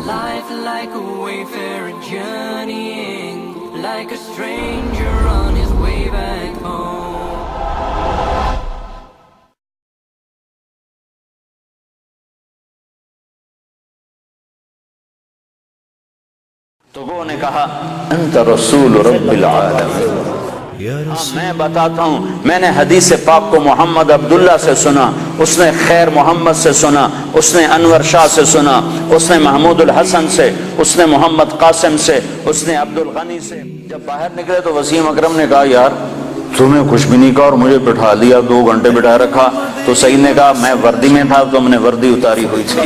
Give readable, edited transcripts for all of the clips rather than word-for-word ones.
Life like a wayfarer journeying, like a stranger on his way back home. تو وہ نے کہا انت رسول رب العالمین. میں بتاتا ہوں، میں نے حدیث پاک کو محمد عبداللہ سے سنا، اس نے خیر محمد سے سنا، اس نے انور شاہ سے سنا، اس نے محمود الحسن سے، اس نے محمد قاسم سے، اس نے عبد الغنی سے. جب باہر نکلے تو وسیم اکرم نے کہا یار تمہیں کچھ بھی نہیں کہا اور مجھے بٹھا دیا، 2 گھنٹے بٹھا رکھا. تو سعید نے کہا میں وردی میں تھا، تم نے وردی اتاری ہوئی تھی.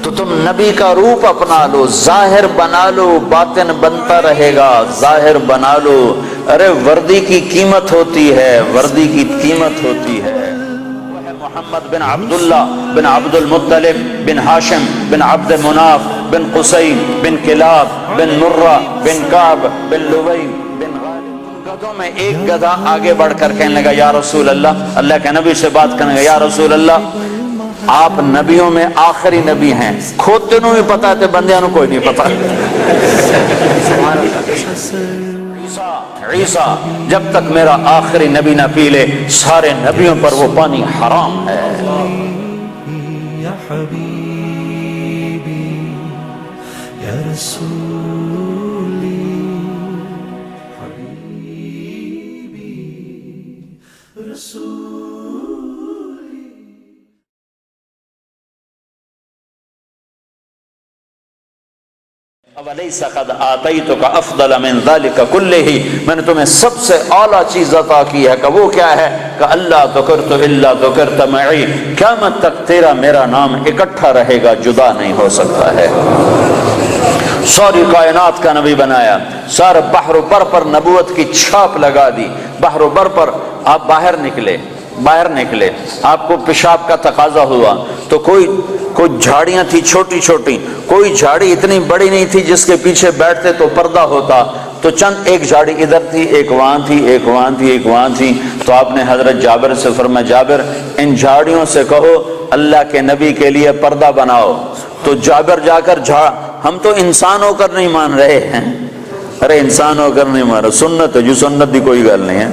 تو تم نبی کا روپ اپنا لو، ظاہر بنا لو، باطن بنتا رہے گا. ظاہر بنا لو. ارے وردی کی قیمت ہوتی ہے، وردی کی قیمت ہوتی ہے. وہ ہے محمد بن عبداللہ بن عبد المطلب بن ہاشم بن عبد مناف بن قصی بن کلاب بن مرہ بن کعب بن لبی بن غالب. گدھوں میں ایک گدھا آگے بڑھ کر کہنے لگا یا رسول اللہ، اللہ کے نبی سے بات کرنے لگا، یا رسول اللہ آپ نبیوں میں آخری نبی ہیں. کھوتے نو بھی پتا ہے، بندیاں نو کوئی نہیں پتا. عیسیٰ جب تک میرا آخری نبی نہ پی لے سارے نبیوں پر وہ پانی حرام ہے. یا حبیبی یا رسولی حبیبی رسول. وَلَيْسَ قَدْ آتَيْتُكَ أَفْضَلَ مِنْ ذَلِكَ كُلِّهِ، میں نے تمہیں سب سے اعلیٰ چیز عطا کی ہے. کہ وہ کیا ہے؟ کہ اللہ ذکرت الا ذکرت معی، قیامت تک تیرا میرا نام اکٹھا رہے گا، جدا نہیں ہو سکتا ہے. ساری کائنات کا نبی بنایا، سارے بحر و بر پر نبوت کی چھاپ لگا دی. بحر و بر پر آپ باہر نکلے، آپ کو پیشاب کا تقاضا ہوا تو کوئی جھاڑیاں تھی چھوٹی چھوٹی، کوئی جھاڑی اتنی بڑی نہیں تھی جس کے پیچھے بیٹھتے تو پردہ ہوتا. تو چند ایک جھاڑی ادھر تھی، ایک وہاں تھی، ایک وہاں تھی، ایک وہاں تھی. تو آپ نے حضرت جابر سے فرمایا جابر ان جھاڑیوں سے کہو اللہ کے نبی کے لیے پردہ بناؤ. تو جابر جا کر ہم تو انسان ہو کر نہیں مان رہے ہیں. ارے انسان ہو کر نہیں مان رہے، سنت ہے جو سنت دی کوئی گل نہیں ہے،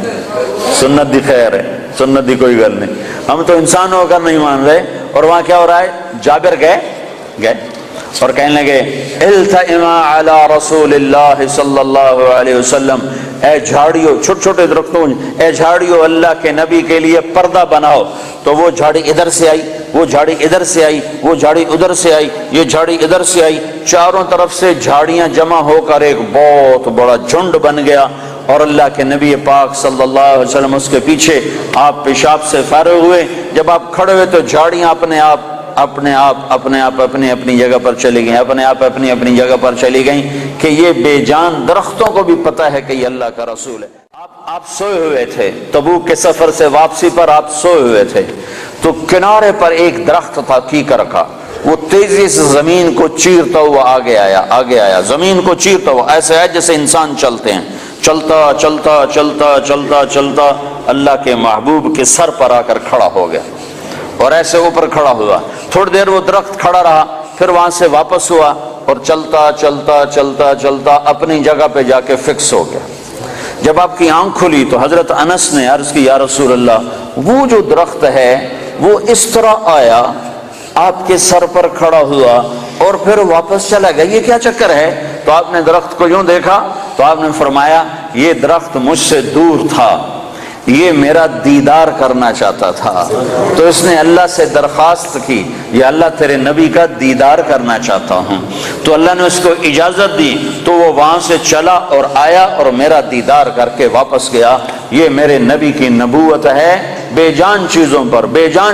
سنت دی خیر ہے، سنت دی کوئی گل نہیں. ہم تو انسان ہو کر نہیں مان رہے. اور وہاں کیا ہو رہا ہے؟ جابر گئے اور کہنے لگے التئما علی رسول اللہ صلی اللہ علیہ وسلم، اے جھاڑیوں، چھوٹے چھوٹے درختوں، اے جھاڑیوں اللہ کے نبی کے لیے پردہ بناؤ. تو وہ جھاڑی ادھر سے آئی، وہ جھاڑی ادھر سے آئی، وہ جھاڑی ادھر سے آئی، یہ جھاڑی ادھر سے آئی. چاروں طرف سے جھاڑیاں جمع ہو کر ایک بہت بڑا جھنڈ بن گیا. اور اللہ کے نبی پاک صلی اللہ علیہ وسلم اس کے پیچھے، آپ پیشاب سے فارغ ہوئے. جب آپ کھڑے ہوئے تو جھاڑیاں اپنے آپ اپنی اپنی جگہ پر چلی گئیں، اپنے آپ اپنی اپنی جگہ پر چلی گئیں. کہ یہ بے جان درختوں کو بھی پتہ ہے کہ یہ اللہ کا رسول ہے. آپ سوئے ہوئے تھے، تبوک کے سفر سے واپسی پر آپ سوئے ہوئے تھے. تو کنارے پر ایک درخت تھا کیکر کا، وہ تیزی سے زمین کو چیرتا ہوا آگے آیا، زمین کو چیرتا ہوا. ایسے ہے جیسے انسان چلتے ہیں، چلتا اللہ کے محبوب کے سر پر آ کر کھڑا ہو گیا اور ایسے اوپر کھڑا ہوا. تھوڑی دیر وہ درخت کھڑا رہا، پھر وہاں سے واپس ہوا اور چلتا اپنی جگہ پہ جا کے فکس ہو گیا. جب آپ کی آنکھ کھلی تو حضرت انس نے عرض کی یا رسول اللہ وہ جو درخت ہے وہ اس طرح آیا، آپ کے سر پر کھڑا ہوا اور پھر واپس چلا گیا، یہ کیا چکر ہے؟ تو آپ نے درخت کو یوں دیکھا تو آپ نے فرمایا یہ درخت مجھ سے دور تھا، یہ میرا دیدار کرنا چاہتا تھا. تو اس نے اللہ سے درخواست کی یا اللہ تیرے نبی کا دیدار کرنا چاہتا ہوں. تو اللہ نے اس کو اجازت دی تو وہ وہاں سے چلا اور آیا اور میرا دیدار کر کے واپس گیا. یہ میرے نبی کی نبوت ہے. بے جان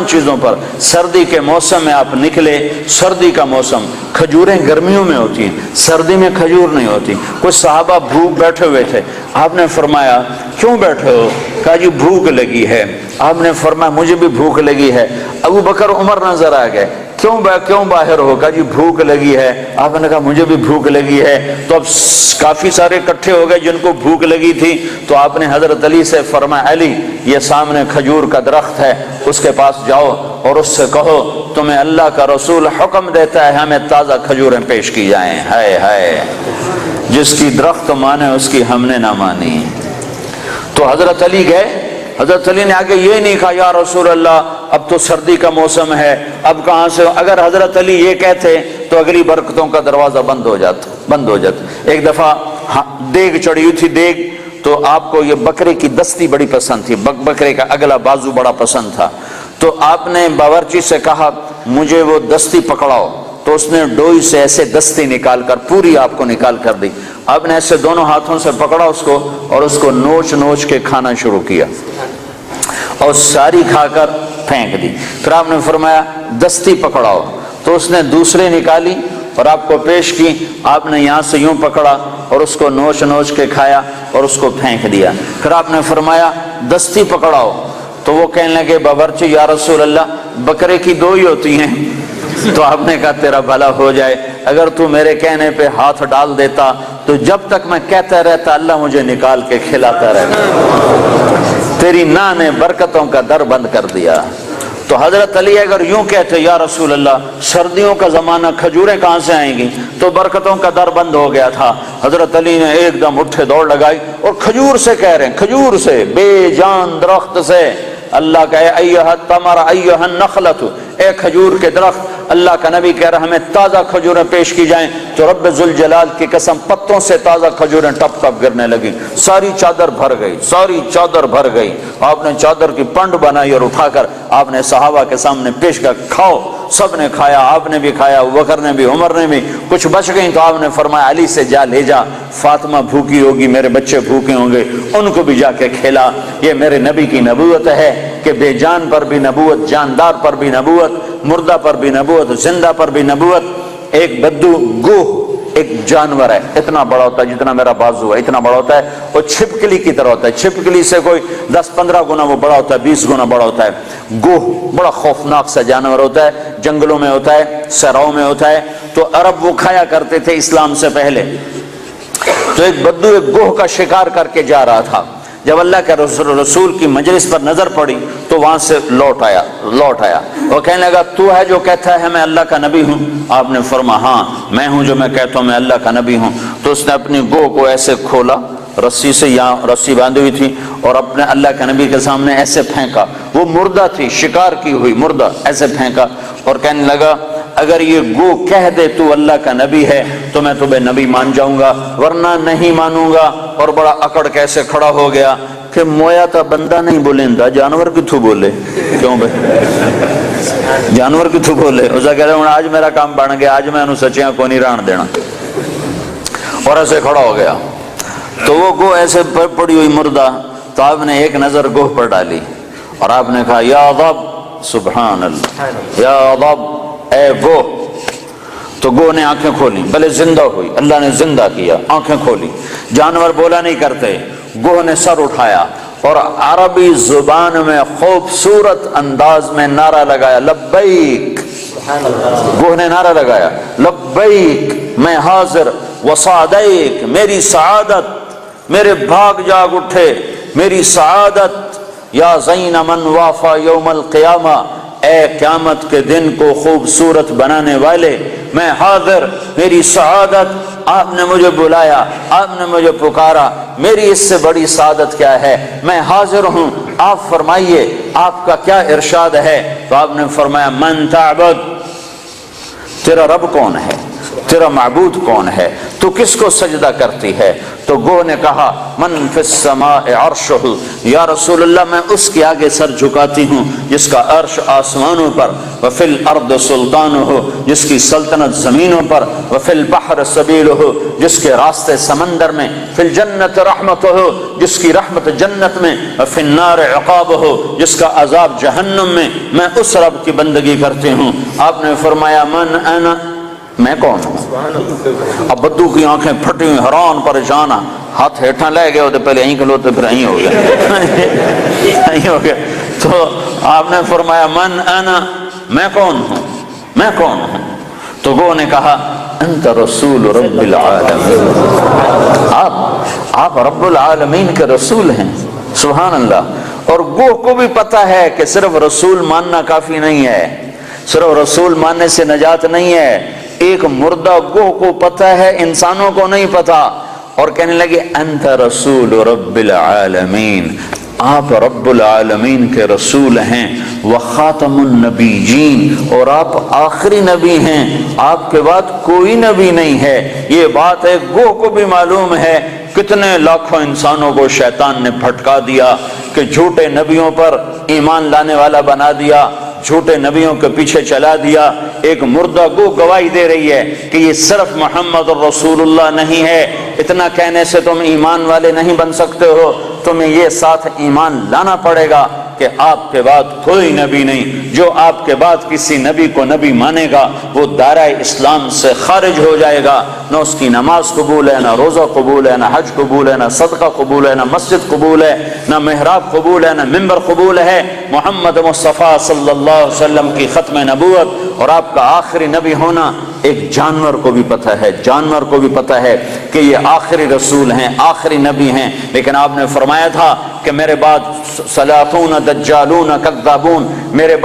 چیزوں پر سردی کے موسم میں آپ نکلے، سردی کا موسم، کھجوریں گرمیوں میں ہوتی ہیں، سردی میں کھجور نہیں ہوتی. کچھ صحابہ بھوک بیٹھے ہوئے تھے، آپ نے فرمایا کیوں بیٹھے ہو؟ کہا جی بھوک لگی ہے. آپ نے فرمایا مجھے بھی بھوک لگی ہے. ابو بکر عمر نظر آ گئے، کیوں باہر ہو؟ کہا جی بھوک لگی ہے. آپ نے کہا مجھے بھی بھوک لگی ہے. تو اب کافی سارے اکٹھے ہو گئے جن کو بھوک لگی تھی. تو آپ نے حضرت علی سے فرمایا علی یہ سامنے کھجور کا درخت ہے، اس کے پاس جاؤ اور اس سے کہو تمہیں اللہ کا رسول حکم دیتا ہے ہمیں تازہ کھجوریں پیش کی جائیں۔ ہائے ہائے، جس کی درخت مانے اس کی ہم نے نہ مانی۔ تو حضرت علی گئے، حضرت علی نے آگے یہ نہیں کہا یا رسول اللہ اب تو سردی کا موسم ہے، اب کہاں سے، اگر حضرت علی یہ کہتے تو اگلی برکتوں کا دروازہ بند ہو جاتا۔ ایک دفعہ دیگ چڑھی ہوئی تھی، دیگ تو آپ کو یہ بکرے کی دستی بڑی پسند تھی، بکرے کا اگلا بازو بڑا پسند تھا، تو آپ نے باورچی سے کہا مجھے وہ دستی پکڑاؤ، تو اس نے ڈوئی سے ایسے دستی نکال کر پوری آپ کو نکال کر دی۔ آپ نے ایسے دونوں ہاتھوں سے پکڑا اس کو اور اس کو نوچ نوچ کے کھانا شروع کیا اور ساری کھا کر پھینک دی۔ پھر آپ نے فرمایا دستی پکڑاؤ، تو اس نے دوسری نکالی اور آپ کو پیش کی، آپ نے یہاں سے یوں پکڑا اور اس کو نوچ نوچ کے کھایا اور اس کو پھینک دیا۔ پھر آپ نے فرمایا دستی پکڑاؤ، تو وہ کہنے لگے باورچی یا رسول اللہ بکرے کی دو ہی ہوتی ہیں۔ تو آپ نے کہا تیرا بھلا ہو جائے، اگر تو میرے کہنے پہ ہاتھ ڈال دیتا تو جب تک میں کہتا رہتا اللہ مجھے نکال کے کھلاتا رہتا، تیری نا نے برکتوں کا در بند کر دیا۔ تو حضرت علی اگر یوں کہتے یا رسول اللہ سردیوں کا زمانہ کھجوریں کہاں سے آئیں گی، تو برکتوں کا در بند ہو گیا تھا۔ حضرت علی نے ایک دم اٹھے دوڑ لگائی اور کھجور سے کہہ رہے ہیں، کھجور سے، بے جان درخت سے اللہ کا ایھا التمر ایھا النخلۃ، اے کھجور کے درخت، اللہ کا نبی کہہ رہا ہمیں تازہ کھجوریں پیش کی جائیں، تو رب ذوالجلال کی قسم پتوں سے تازہ کھجوریں ٹپ ٹپ گرنے لگی، ساری چادر بھر گئی، ساری چادر بھر گئی۔ آپ نے چادر کی پنڈ بنائی اور اٹھا کر آپ نے صحابہ کے سامنے پیش کر کھاؤ، سب نے کھایا، آپ نے بھی کھایا، ابوبکر نے بھی، عمر نے بھی، کچھ بچ گئی تو آپ نے فرمایا علی سے جا لے جا، فاطمہ بھوکی ہوگی، میرے بچے بھوکے ہوں گے، ان کو بھی جا کے کھلا۔ یہ میرے نبی کی نبوت ہے کہ بے جان پر بھی نبوت، جاندار پر بھی نبوت، مردہ پر بھی نبوت، زندہ پر بھی نبوت۔ ایک بدو گوہ ایک جانور ہے، اتنا بڑا ہوتا ہے جتنا میرا بازو ہے، اتنا بڑا ہوتا ہے، وہ چھپکلی کی طرح ہوتا ہے، چھپکلی سے کوئی 10-15 گنا وہ بڑا ہوتا ہے، 20 گنا بڑا ہوتا ہے۔ گوہ بڑا خوفناک سا جانور ہوتا ہے، جنگلوں میں ہوتا ہے، صحراؤں میں ہوتا ہے، تو عرب وہ کھایا کرتے تھے اسلام سے پہلے۔ تو ایک بدو ایک گوہ کا شکار کر کے جا رہا تھا، جب اللہ کے رسول کی مجلس پر نظر پڑی تو وہاں سے لوٹ آیا، وہ کہنے لگا تو ہے جو کہتا ہے میں اللہ کا نبی ہوں؟ آپ نے فرمایا ہاں میں ہوں جو میں کہتا ہوں میں اللہ کا نبی ہوں۔ تو اس نے اپنی گو کو ایسے کھولا، رسی سے، یہاں رسی باندھی ہوئی تھی، اور اپنے اللہ کے نبی کے سامنے ایسے پھینکا، وہ مردہ تھی، شکار کی ہوئی مردہ، ایسے پھینکا اور کہنے لگا اگر یہ گو کہہ دے تو اللہ کا نبی ہے تو میں تمہیں نبی مان جاؤں گا، ورنہ نہیں مانوں گا۔ اور بڑا اکڑ کیسے کھڑا ہو گیا کہ مویا تا بندہ نہیں بولیندا، جانور کتھوں بولے؟ کیوں بھائی جانور کتھوں بولے؟ اس کہہ رہے آج میرا کام بن گیا، آج میں انہوں سچیاں کو نہیں ران دینا، اور ایسے کھڑا ہو گیا۔ تو وہ گو ایسے پڑی ہوئی مردہ، تو آپ نے ایک نظر گوہ پر ڈالی اور آپ نے کہا یا ضب، سبحان اللہ، یا ضب، اے گو۔ تو گو نے آنکھیں کھولی، بھلے زندہ ہوئی، اللہ نے زندہ کیا، آنکھیں کھولی، جانور بولا نہیں کرتے، گو نے سر اٹھایا اور عربی زبان میں خوبصورت انداز میں نعرہ لگایا لبیک۔ گو نے نعرہ لگایا لبیک، میں حاضر، وسعدیک، میری سعادت، میرے بھاگ جاگ اٹھے، میری سعادت، یا زین من وافا یوم القیامہ، اے قیامت کے دن کو خوبصورت بنانے والے، میں حاضر، میری سعادت، آپ نے مجھے بلایا، آپ نے مجھے پکارا، میری اس سے بڑی سعادت کیا ہے، میں حاضر ہوں، آپ فرمائیے آپ کا کیا ارشاد ہے؟ تو آپ نے فرمایا من تعبد، تیرا رب کون ہے، تیرا معبود کون ہے، تو کس کو سجدہ کرتی ہے؟ تو گو نے کہا من فی السماء عرشہ، یا رسول اللہ میں اس کے آگے سر جھکاتی ہوں جس کا عرش آسمانوں پر، وفی الارض سلطانہ، جس کی سلطنت زمینوں پر، وفی البحر سبیلہ، جس کے راستے سمندر میں، فی الجنت رحمتہ، جس کی رحمت جنت میں، وفی النار عقابہ، جس کا عذاب جہنم میں، میں اس رب کی بندگی کرتی ہوں۔ آپ نے فرمایا من انا، میں کون ہوں؟ اب بدو کی آنکھیں پھٹی ہوئی، حیران پریشان، ہاتھ ہیٹھاں لے گئے ہوتے، پہلے یہیں کھلوتے پھر یہیں ہو گیا، تو آپ نے فرمایا من انا، میں کون ہوں، میں کون ہوں؟ تو گو نے کہا انت رسول رب العالمین، آپ رب العالمین کے رسول ہیں، سبحان اللہ۔ اور گوہ کو بھی پتہ ہے کہ صرف رسول ماننا کافی نہیں ہے، صرف رسول ماننے سے نجات نہیں ہے، ایک مردہ گوہ کو پتہ ہے، انسانوں کو نہیں پتہ، اور کہنے لگے انت رسول رب العالمین، آپ رب العالمین کے رسول ہیں، وخاتم النبیین، اور آپ آخری نبی ہیں، آپ کے بعد کوئی نبی نہیں ہے۔ یہ بات ہے گوہ کو بھی معلوم ہے۔ کتنے لاکھوں انسانوں کو شیطان نے بھٹکا دیا کہ جھوٹے نبیوں پر ایمان لانے والا بنا دیا، جھوٹے نبیوں کے پیچھے چلا دیا۔ ایک مردہ گو گواہی دے رہی ہے کہ یہ صرف محمد رسول اللہ نہیں ہے، اتنا کہنے سے تم ایمان والے نہیں بن سکتے ہو، تمہیں یہ ساتھ ایمان لانا پڑے گا کہ آپ کے بعد کوئی نبی نہیں۔ جو آپ کے بعد کسی نبی کو نبی مانے گا وہ دائرہ اسلام سے خارج ہو جائے گا، نہ اس کی نماز قبول ہے، نہ روزہ قبول ہے، نہ حج قبول ہے، نہ صدقہ قبول ہے، نہ مسجد قبول ہے، نہ محراب قبول ہے، نہ ممبر قبول ہے۔ محمد مصطفیٰ صلی اللہ علیہ وسلم کی ختم نبوت اور آپ کا آخری نبی ہونا ایک جانور کو بھی پتہ ہے، جانور کو بھی پتہ ہے کہ یہ آخری رسول ہیں، آخری نبی ہیں، لیکن آپ نے فرمایا تھا کہ میرے بعد سلاطون دجالون کذابون، میرے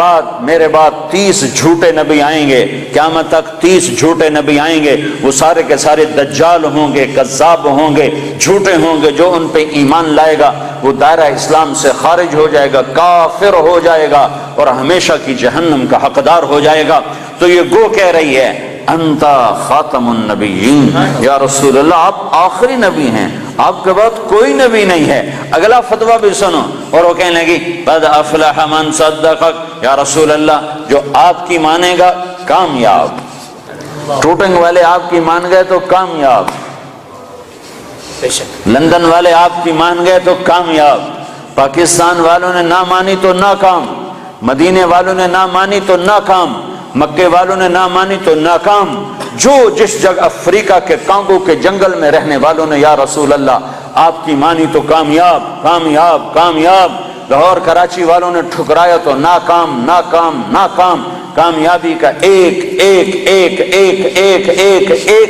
بعد 30 جھوٹے نبی آئیں گے، قیامت تک 30 جھوٹے نبی آئیں گے، وہ سارے کے سارے دجال ہوں گے، کذاب ہوں گے، جھوٹے ہوں گے، جو ان پہ ایمان لائے گا وہ دائرہ اسلام سے خارج ہو جائے گا، کافر ہو جائے گا اور ہمیشہ کی جہنم کا حقدار ہو جائے گا۔ تو یہ گو کہہ رہی ہے انت خاتم النبیین، یا رسول اللہ آپ آخری نبی ہیں، آپ کے بعد کوئی نبی نہیں ہے۔ اگلا فتویٰ بھی سنو، اور وہ کہنے لگی قد افلح من صدقک، یا رسول اللہ جو آپ کی مانے گا کامیاب، ٹوٹنگ والے آپ کی مان گئے تو کامیاب، لندن والے آپ کی مان گئے تو کامیاب، پاکستان والوں نے نہ مانی تو ناکام، مدینے والوں نے نہ مانی تو ناکام، مکے والوں نے نہ مانی تو ناکام، جو جس جگہ افریقہ کے کانگو کے جنگل میں رہنے والوں نے یا رسول اللہ آپ کی مانی تو کامیاب کامیاب کامیاب، لاہور کراچی والوں نے ٹھکرایا تو ناکام ناکام ناکام۔ کامیابی کا ایک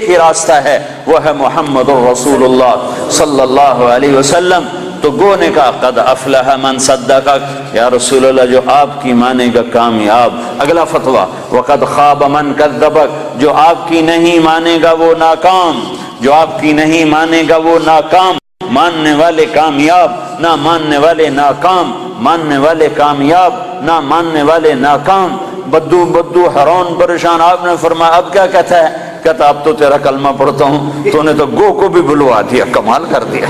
ہی راستہ ہے، وہ ہے محمد رسول اللہ صلی اللہ علیہ وسلم۔ تو گو نے کہا قد افلح من صدقک، یا رسول اللہ جو آپ کی مانے گا کامیاب۔ اگلا فتویٰ وقد خاب من کذبک، جو آپ کی نہیں مانے گا وہ ناکام، جو آپ کی نہیں مانے گا وہ ناکام۔ ماننے والے کامیاب، نہ ماننے والے ناکام، ماننے والے کامیاب، نہ ماننے والے ناکام۔ بدو حیران پریشان، آپ نے فرمایا اب کیا کہتا ہے؟ کہتا اب تو تیرا کلمہ پڑھتا ہوں، تو نے تو گو کو بھی بلوا دیا، کمال کر دیا۔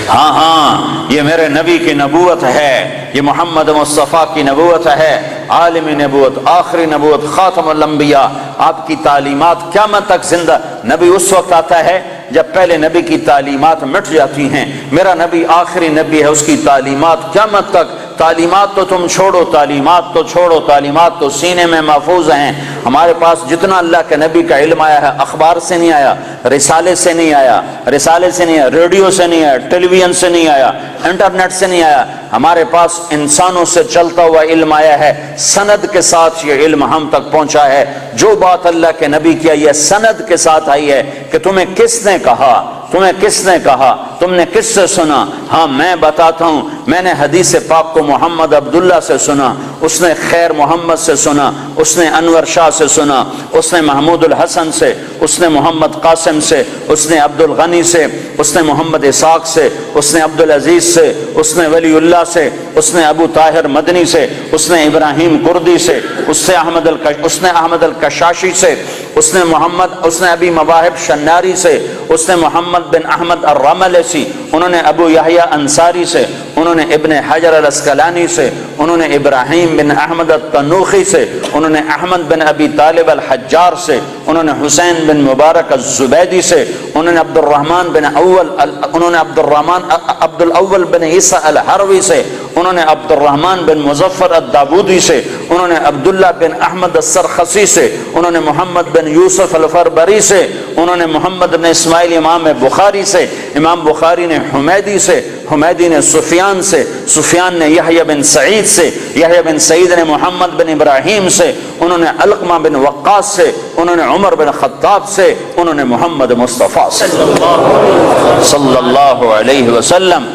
ہاں یہ میرے نبی کی نبوت ہے، یہ محمد مصطفیٰ کی نبوت ہے، عالمی نبوت، آخری نبوت، خاتم الانبیاء۔ آپ کی تعلیمات قیامت تک زندہ۔ نبی اس وقت آتا ہے جب پہلے نبی کی تعلیمات مٹ جاتی ہیں، میرا نبی آخری نبی ہے، اس کی تعلیمات قیامت تک۔ تعلیمات تو تم چھوڑو، تعلیمات تو چھوڑو، تعلیمات تو سینے میں محفوظ ہیں۔ ہمارے پاس جتنا اللہ کے نبی کا علم آیا ہے اخبار سے نہیں آیا، رسالے سے نہیں آیا، ریڈیو سے نہیں آیا، ٹیلی ویژن سے نہیں آیا، انٹرنیٹ سے نہیں آیا، ہمارے پاس انسانوں سے چلتا ہوا علم آیا ہے، سند کے ساتھ یہ علم ہم تک پہنچا ہے۔ جو بات اللہ کے نبی کی یہ سند کے ساتھ آئی ہے کہ تمہیں کس نے کہا، تمہیں کس نے کہا، تم نے کس سے سنا؟ ہاں میں بتاتا ہوں، میں نے حدیث پاک کو محمد عبداللہ سے سنا، اس نے خیر محمد سے سنا، اس نے انور شاہ سے سنا، اس نے محمود الحسن سے، اس نے محمد قاسم سے، اس نے عبد الغنی سے، اس نے محمد اسحاق سے، اس نے عبد العزیز سے، اس نے ولی اللہ سے، اس نے ابو طاہر مدنی سے، اس نے ابراہیم کردی سے، اس نے احمد الکشاشی سے، اس نے ابی مواہب شناری سے، اس نے محمد بن احمد الرملسی، انہوں نے ابو یحییٰ انصاری سے، انہوں نے ابن حجر الاسقلانی سے، انہوں نے ابراہیم بن احمد التنوخی سے، انہوں نے احمد بن ابی طالب الحجار سے، انہوں نے حسین بن مبارک الزبیدی سے، انہوں نے عبد الاول بن عیسیٰ الحروی سے، انہوں نے عبد الرحمن بن مظفر الدابودی سے، انہوں نے عبداللہ بن احمد السرخسی سے، انہوں نے محمد بن یوسف الفربری سے، انہوں نے محمد بن اسماعیل امام بخاری سے، امام بخاری نے حمیدی سے، حمیدی نے سفیان سے، سفیان نے یحییٰ بن سعید سے، یحییٰ بن سعید نے محمد بن ابراہیم سے، انہوں نے علقمہ بن وقاص سے، انہوں نے عمر بن خطاب سے، انہوں نے محمد مصطفیٰ سے صلی اللہ علیہ وسلم۔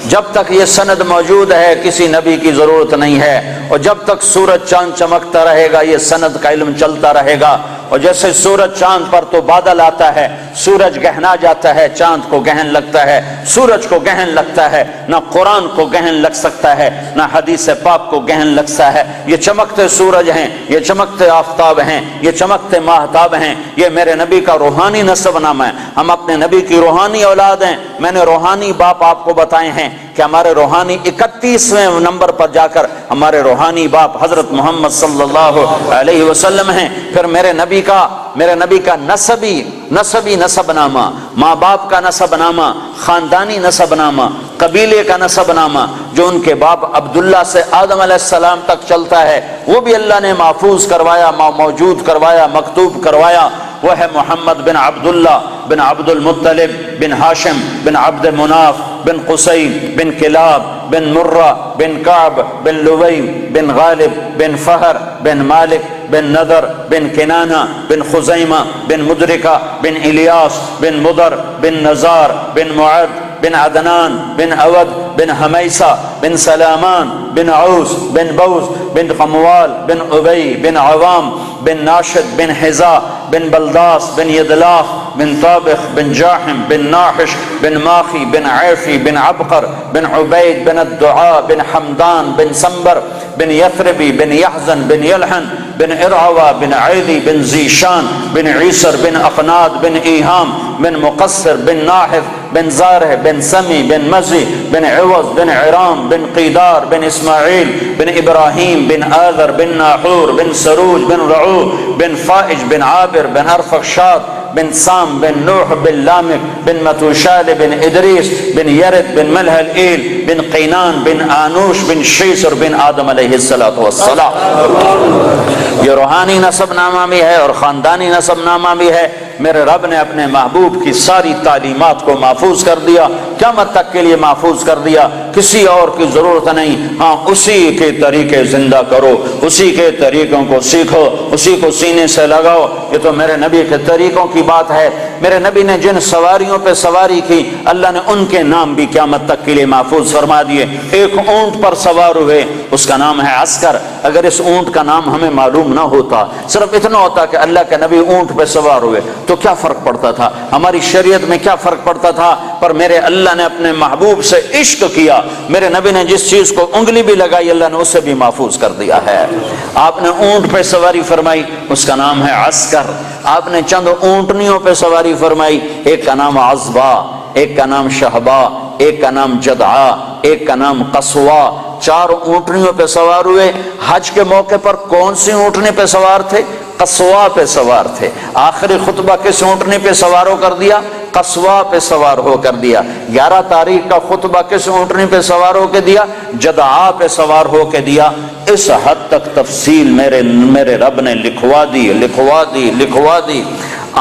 جب تک یہ سند موجود ہے کسی نبی کی ضرورت نہیں ہے، اور جب تک سورج چاند چمکتا رہے گا یہ سند کا علم چلتا رہے گا۔ اور جیسے سورج چاند پر تو بادل آتا ہے، سورج گہنا جاتا ہے، چاند کو گہن لگتا ہے، سورج کو گہن لگتا ہے، نہ قرآن کو گہن لگ سکتا ہے نہ حدیث پاک کو گہن لگتا ہے۔ یہ چمکتے سورج ہیں، یہ چمکتے آفتاب ہیں، یہ چمکتے ماہتاب ہیں، یہ میرے نبی کا روحانی نسب نامہ ہے۔ ہم اپنے نبی کی روحانی اولاد ہیں۔ میں نے روحانی باپ آپ کو بتائے ہیں کہ ہمارے روحانی 31ویں نمبر پر جا کر ہمارے روحانی باپ حضرت محمد صلی اللہ علیہ وسلم ہیں۔ پھر میرے نبی کا نسبی نسب نامہ، ماں باپ کا نسب نامہ، خاندانی نسب نامہ، قبیلے کا نسب نامہ، جو ان کے باپ عبداللہ سے آدم علیہ السلام تک چلتا ہے، وہ بھی اللہ نے محفوظ کروایا، موجود کروایا، مکتوب کروایا۔ وہ ہے محمد بن عبداللہ بن عبد المطلب بن ہاشم بن عبد مناف بن قصی بن کلاب بن مرہ بن کعب بن لوی بن غالب بن فہر بن مالک بن نضر بن کنانہ بن خزیمہ بن مدرکہ بن الیاس بن مدر بن نزار بن معد بن عدنان بن اود بن حمیسہ بن سلامان بن عوس بن بوز بن قموال بن ابی بن عوام بن ناشد بن حذا بن بلداس بن یدلاف بن طابخ بن جاحم بن ناحش بن ماخی بن عیفی بن عبقر بن عبید بن الدعاء بن حمدان بن سنبر بن یثربی بن یحزن بن یلحن بن ارعوہ بن عیدی بن زیشان بن عیسر بن اقناد بن ایہام بن مقصر بن ناحف بن زارح بن سمی بن مزی بن عوض بن عرام بن قیدار بن اسماعیل بن ابراہیم بن آذر بن ناحور بن سروج بن رعو بن فائج بن عابر بن ارفخشاد بن سام بن نوح بن لامک بن متوشال بن ادریس بن یرد بن ملح الایل بن قینان بن آنوش بن شیسر بن آدم علیہ السلام۔ یہ روحانی نسب نامہ بھی ہے اور خاندانی نسب نامہ بھی ہے۔ میرے رب نے اپنے محبوب کی ساری تعلیمات کو محفوظ کر دیا، قیامت تک کے لیے محفوظ کر دیا، کسی اور کی ضرورت نہیں۔ ہاں اسی کے طریقے زندہ کرو، اسی کے طریقوں کو سیکھو، اسی کو سینے سے لگاؤ۔ یہ تو میرے نبی کے طریقوں کی بات ہے۔ میرے نبی نے جن سواریوں پہ سواری کی اللہ نے ان کے نام بھی قیامت تک کے لیے محفوظ فرما دیے۔ ایک اونٹ پر سوار ہوئے، اس کا نام ہے عسکر۔ اگر اس اونٹ کا نام ہمیں معلوم نہ ہوتا، صرف اتنا ہوتا کہ اللہ کے نبی اونٹ پہ سوار ہوئے، تو کیا فرق پڑتا تھا؟ ہماری شریعت میں کیا فرق پڑتا تھا؟ پر میرے اللہ نے اپنے محبوب سے عشق کیا، میرے نبی نے جس چیز کو انگلی بھی لگائی اللہ نے اسے بھی محفوظ کر دیا ہے۔ آپ نے اونٹ پہ سواری فرمائی، اس کا نام ہے عسکر۔ آپ نے چند اونٹنیوں پہ سواری فرمائی، ایک کا نام عزبا، ایک کا نام شہبا، ایک کا نام جدعا، ایک کا نام قصوا۔ 4 اونٹنیوں پہ سوار ہوئے۔ حج کے موقع پر کون سی اونٹنی پہ سوار تھے؟ قصوا پہ سوار تھے۔ آخری خطبہ کس اونٹنی پہ سوار ہو کر دیا؟ قصوا پہ سوار ہو کر دیا۔ 11 تاریخ کا خطبہ کس اونٹنی پہ سوار ہو کے دیا؟ جدعا پہ سوار ہو کے دیا۔ اس حد تک تفصیل میرے رب نے لکھوا دی۔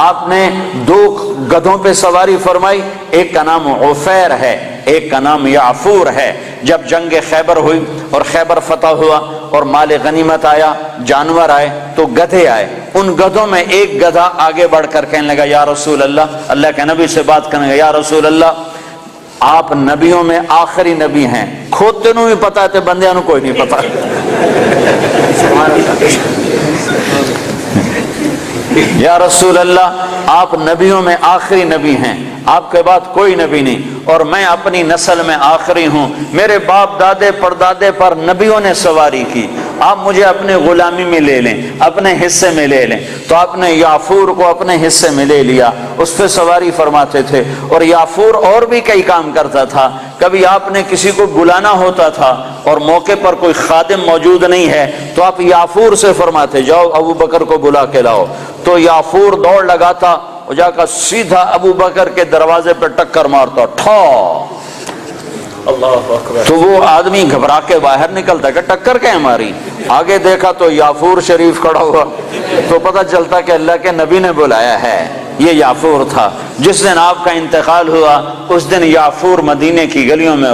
آپ نے 2 گدھوں پہ سواری فرمائی، ایک کا نام عفیر ہے، ایک کا نام یعفور ہے۔ جب جنگ خیبر ہوئی اور خیبر فتح ہوا اور مال غنیمت آیا، جانور آئے، تو گدھے آئے۔ ان گدھوں میں ایک گدھا آگے بڑھ کر کہنے لگا یا رسول اللہ کے نبی سے بات کرنے لگا، یا رسول اللہ آپ نبیوں میں آخری نبی ہیں، کھوتے نو بھی پتا تے بندیاں نو کوئی نہیں پتا۔ یا رسول اللہ آپ نبیوں میں آخری نبی ہیں، آپ کے بعد کوئی نبی نہیں، اور میں اپنی نسل میں آخری ہوں، میرے باپ دادے پردادے پر نبیوں نے سواری کی، آپ مجھے اپنے غلامی میں لے لیں، اپنے حصے میں لے لیں۔ تو آپ نے یافور کو اپنے حصے میں لے لیا، اس پہ سواری فرماتے تھے۔ اور یافور اور بھی کئی کام کرتا تھا۔ کبھی آپ نے کسی کو بلانا ہوتا تھا اور موقع پر کوئی خادم موجود نہیں ہے تو آپ یافور سے فرماتے جاؤ ابو بکر کو بلا کے لاؤ، تو یافور دوڑ لگاتا اور جا کر سیدھا ابو بکر کے دروازے پہ ٹکر مارتا، ٹھا، تو وہ آدمی گھبرا کے باہر نکلتا کہ ٹکر کہیں ہماری۔ آگے دیکھا تو یافور شریف کھڑا ہوا، تو پتہ چلتا کہ اللہ کے نبی نے بلایا ہے۔ یہ یافور تھا۔ جس دن آپ کا انتقال ہوا اس دن یافور مدینے کی گلیوں میں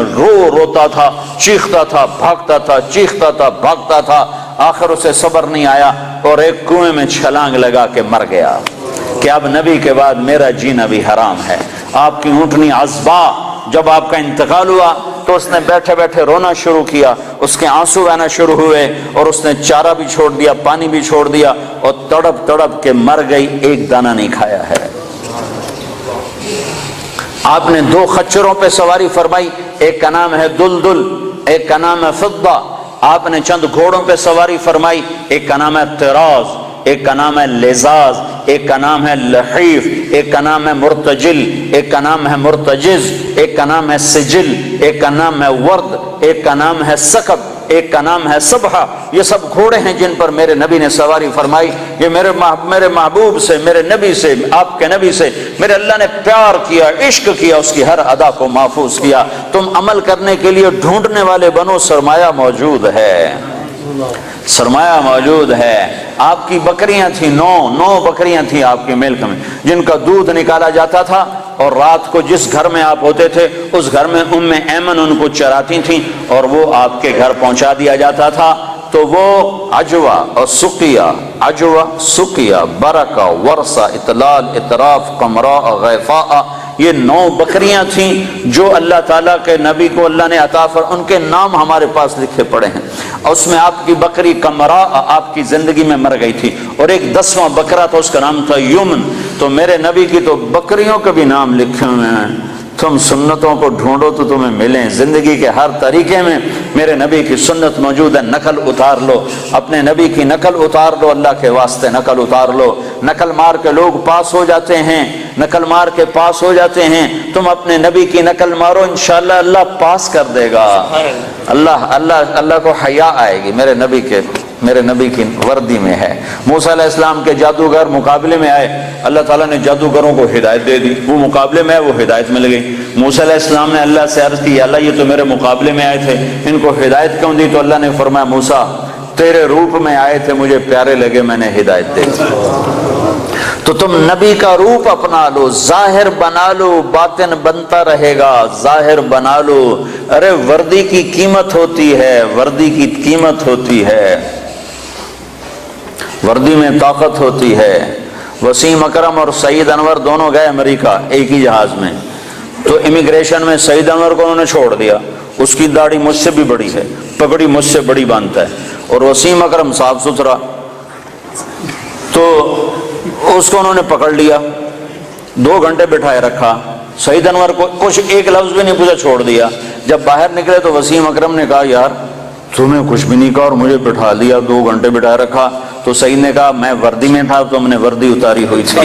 روتا تھا، چیختا تھا، بھاگتا تھا، چیختا تھا، بھاگتا تھا۔ آخر اسے صبر نہیں آیا اور ایک کنویں میں چھلانگ لگا کے مر گیا کہ اب نبی کے بعد میرا جینا بھی حرام ہے۔ آپ کی اونٹنی عزبا، جب آپ کا انتقال ہوا تو تو اس نے بیٹھے بیٹھے رونا شروع کیا، اس کے آنسو بہنا شروع ہوئے، اور اس نے چارہ بھی چھوڑ دیا، پانی بھی چھوڑ دیا، اور تڑپ تڑپ کے مر گئی، ایک دانہ نہیں کھایا ہے۔ آپ نے 2 خچروں پہ سواری فرمائی، ایک کا نام ہے دلدل، ایک کا نام ہے فضہ۔ آپ نے چند گھوڑوں پہ سواری فرمائی، ایک کا نام ہے طراز، ایک کا نام ہے لزاز، ایک کا نام ہے لحیف، ایک کا نام ہے مرتجل، ایک کا نام ہے مرتجز، ایک کا نام ہے سجل، ایک کا نام ہے ورد، ایک کا نام ہے سکب، ایک کا نام ہے صبحہ۔ یہ سب گھوڑے ہیں جن پر میرے نبی نے سواری فرمائی۔ یہ میرے محبوب سے، میرے نبی سے، آپ کے نبی سے میرے اللہ نے پیار کیا، عشق کیا، اس کی ہر ادا کو محفوظ کیا۔ تم عمل کرنے کے لیے ڈھونڈنے والے بنو، سرمایہ موجود ہے، سرمایہ موجود ہے۔ آپ کی بکریاں تھیں، 9 بکریاں تھیں آپ کے ملک میں، جن کا دودھ نکالا جاتا تھا، اور رات کو جس گھر میں آپ ہوتے تھے اس گھر میں ام ایمن ان کو چراتی تھیں، اور وہ آپ کے گھر پہنچا دیا جاتا تھا۔ تو وہ عجوہ اور سقیہ، عجوہ، سقیہ، برکہ، ورثہ، اطلال، اطراف، قمراء، غیفاء، یہ 9 بکریاں تھیں جو اللہ تعالیٰ کے نبی کو اللہ نے عطا فر، ان کے نام ہمارے پاس لکھے پڑے ہیں، اور اس میں آپ کی بکری قمراء آپ کی زندگی میں مر گئی تھی، اور ایک 10واں بکرا تھا، اس کا نام تھا یمن۔ تو میرے نبی کی تو بکریوں کے بھی نام لکھے ہوئے ہیں۔ تم سنتوں کو ڈھونڈو تو تمہیں ملیں، زندگی کے ہر طریقے میں میرے نبی کی سنت موجود ہے۔ نقل اتار لو، اپنے نبی کی نقل اتار لو، اللہ کے واسطے نقل اتار لو۔ نقل مار کے لوگ پاس ہو جاتے ہیں، نقل مار کے پاس ہو جاتے ہیں، تم اپنے نبی کی نقل مارو، انشاءاللہ اللہ پاس کر دے گا۔ اللہ کو حیا آئے گی، میرے نبی کی وردی میں ہے۔ موسیٰ علیہ السلام کے جادوگر مقابلے میں آئے، اللہ تعالیٰ نے جادوگروں کو ہدایت دے دی، وہ مقابلے میں آئے، وہ ہدایت مل گئی۔ موسیٰ علیہ السلام نے اللہ سے عرض کی، اللہ یہ تو میرے مقابلے میں آئے تھے، ان کو ہدایت کیوں دی؟ تو اللہ نے فرمایا موسیٰ تیرے روپ میں آئے تھے، مجھے پیارے لگے، میں نے ہدایت دے دی۔ تو تم نبی کا روپ اپنا لو، ظاہر بنا لو، باطن بنتا رہے گا، ظاہر بنا لو۔ ارے وردی کی قیمت ہوتی ہے، وردی کی قیمت ہوتی ہے، وردی میں طاقت ہوتی ہے۔ وسیم اکرم اور سعید انور دونوں گئے امریکہ ایک ہی جہاز میں، تو امیگریشن میں سعید انور کو انہوں نے چھوڑ دیا، اس کی داڑھی مجھ سے بھی بڑی ہے، پگڑی مجھ سے بڑی باندھتا ہے، اور وسیم اکرم صاف ستھرا، تو اس کو انہوں نے پکڑ لیا، 2 گھنٹے بٹھائے رکھا، سعید انور کو کچھ ایک لفظ بھی نہیں پوچھا، چھوڑ دیا۔ جب باہر نکلے تو وسیم اکرم نے کہا یار تمہیں کچھ بھی نہیں کہا اور مجھے بٹھا لیا، 2 گھنٹے بٹھائے رکھا۔ تو سعید نے کہا میں وردی میں تھا، تم نے وردی اتاری ہوئی تھی۔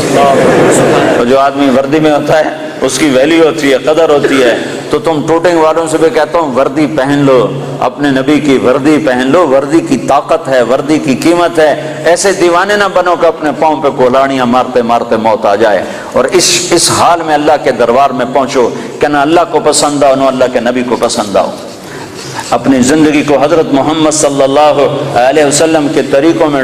اور جو آدمی وردی میں ہوتا ہے اس کی ویلیو ہوتی ہے، قدر ہوتی ہے۔ تو تم ٹوٹنگ والوں سے بھی کہتا ہوں وردی پہن لو، اپنے نبی کی وردی پہن لو، وردی کی طاقت ہے، وردی کی قیمت ہے۔ ایسے دیوانے نہ بنو کہ اپنے پاؤں پہ کولاڑیاں مارتے مارتے موت آ جائے، اور اس حال میں اللہ کے دربار میں پہنچو کہ نہ اللہ کو پسند آؤ نہ اللہ کے نبی کو پسند آؤ۔ اپنی زندگی کو حضرت محمد صلی اللہ علیہ وسلم کے طریقوں میں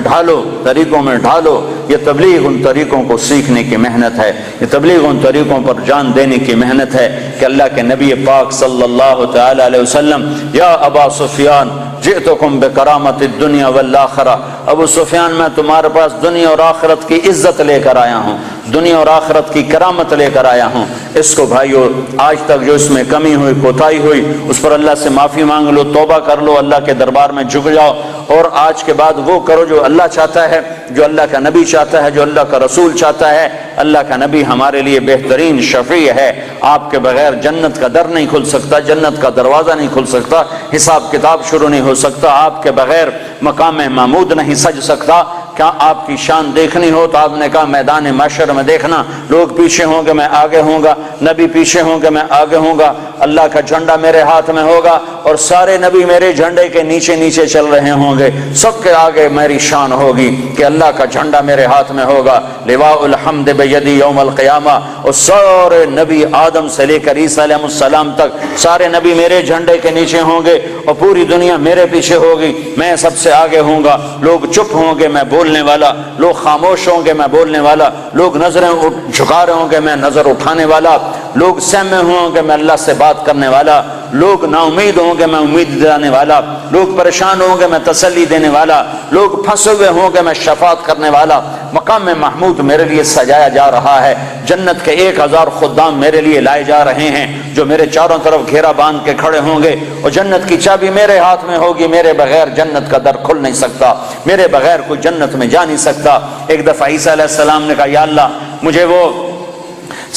ڈھالو۔ یہ تبلیغ ان طریقوں کو سیکھنے کی محنت ہے، یہ تبلیغ ان طریقوں پر جان دینے کی محنت ہے کہ اللہ کے نبی پاک صلی اللہ تعالی علیہ وسلم، یا ابا سفیان جئتکم بکرامت الدنیا والآخرہ، ابو سفیان میں تمہارے پاس دنیا اور آخرت کی عزت لے کر آیا ہوں، دنیا اور آخرت کی کرامت لے کر آیا ہوں۔ اس کو بھائیو آج تک جو اس میں کمی ہوئی، کوتاہی ہوئی، اس پر اللہ سے معافی مانگ لو، توبہ کر لو، اللہ کے دربار میں جھک جاؤ، اور آج کے بعد وہ کرو جو اللہ چاہتا ہے، جو اللہ کا نبی چاہتا ہے، جو اللہ کا رسول چاہتا ہے۔ اللہ کا نبی ہمارے لیے بہترین شفیع ہے، آپ کے بغیر جنت کا در نہیں کھل سکتا، جنت کا دروازہ نہیں کھل سکتا، حساب کتاب شروع نہیں ہو سکتا، آپ کے بغیر مقام محمود نہیں سج سکتا۔ کیا آپ کی شان دیکھنی ہو تو آپ نے کہا میدان محشر میں دیکھنا، لوگ پیچھے ہوں گے میں آگے ہوں گا، نبی پیچھے ہوں گے میں آگے ہوں گا، اللہ کا جھنڈا میرے ہاتھ میں ہوگا، اور سارے نبی میرے جھنڈے کے نیچے نیچے چل رہے ہوں گے، سب کے آگے میری شان ہوگی کہ اللہ کا جھنڈا میرے ہاتھ میں ہوگا، لواء الحمد بیدی یوم القیامہ، اور سارے نبی آدم سے لے کر عیسیٰ علیہ السلام تک سارے نبی میرے جھنڈے کے نیچے ہوں گے، اور پوری دنیا میرے پیچھے ہوگی، میں سب سے آگے ہوں گا، لوگ چپ ہوں گے میں بولنے والا، لوگ خاموش ہوں گے میں بولنے والا، لوگ نظریں جھکا رہے ہوں گے میں نظر اٹھانے والا، لوگ سہمے ہوں گے میں اللہ سے بات کرنے والا، لوگ نا امید ہوں گے میں امید دلانے والا، لوگ پریشان ہوں گے میں تسلی دینے والا، لوگ پھنسے ہوئے ہوں گے میں شفاعت کرنے والا، مقام محمود میرے لیے سجایا جا رہا ہے، جنت کے 1000 خدام میرے لیے لائے جا رہے ہیں جو میرے چاروں طرف گھیرا باندھ کے کھڑے ہوں گے، اور جنت کی چابی میرے ہاتھ میں ہوگی، میرے بغیر جنت کا در کھل نہیں سکتا، میرے بغیر کوئی جنت میں جا نہیں سکتا۔ ایک دفعہ عیسیٰ علیہ السلام نے کہا یا اللہ مجھے وہ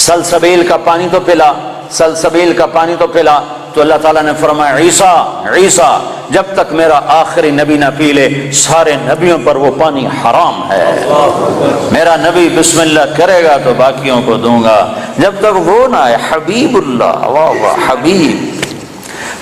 سلسبیل کا پانی تو پلا، سلسبیل کا پانی تو پلا، تو اللہ تعالیٰ نے فرمایا عیسیٰ جب تک میرا آخری نبی نہ پی لے سارے نبیوں پر وہ پانی حرام ہے، میرا نبی بسم اللہ کرے گا تو باقیوں کو دوں گا، جب تک وہ نہ آئے۔ حبیب اللہ، واہ واہ،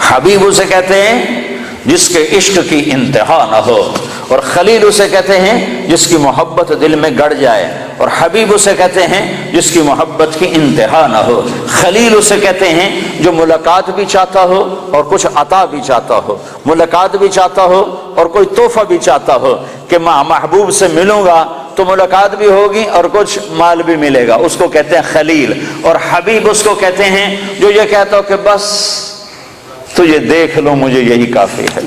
حبیب اسے کہتے ہیں جس کے عشق کی انتہا نہ ہو، اور خلیل اسے کہتے ہیں جس کی محبت دل میں گڑ جائے، اور حبیب اسے کہتے ہیں جس کی محبت کی انتہا نہ ہو۔ خلیل اسے کہتے ہیں جو ملاقات بھی چاہتا ہو اور کچھ عطا بھی چاہتا ہو، ملاقات بھی چاہتا ہو اور کوئی تحفہ بھی چاہتا ہو کہ میں محبوب سے ملوں گا تو ملاقات بھی ہوگی اور کچھ مال بھی ملے گا، اس کو کہتے ہیں خلیل۔ اور حبیب اس کو کہتے ہیں جو یہ کہتا ہو کہ بس تجھے دیکھ لو مجھے یہی کافی ہے،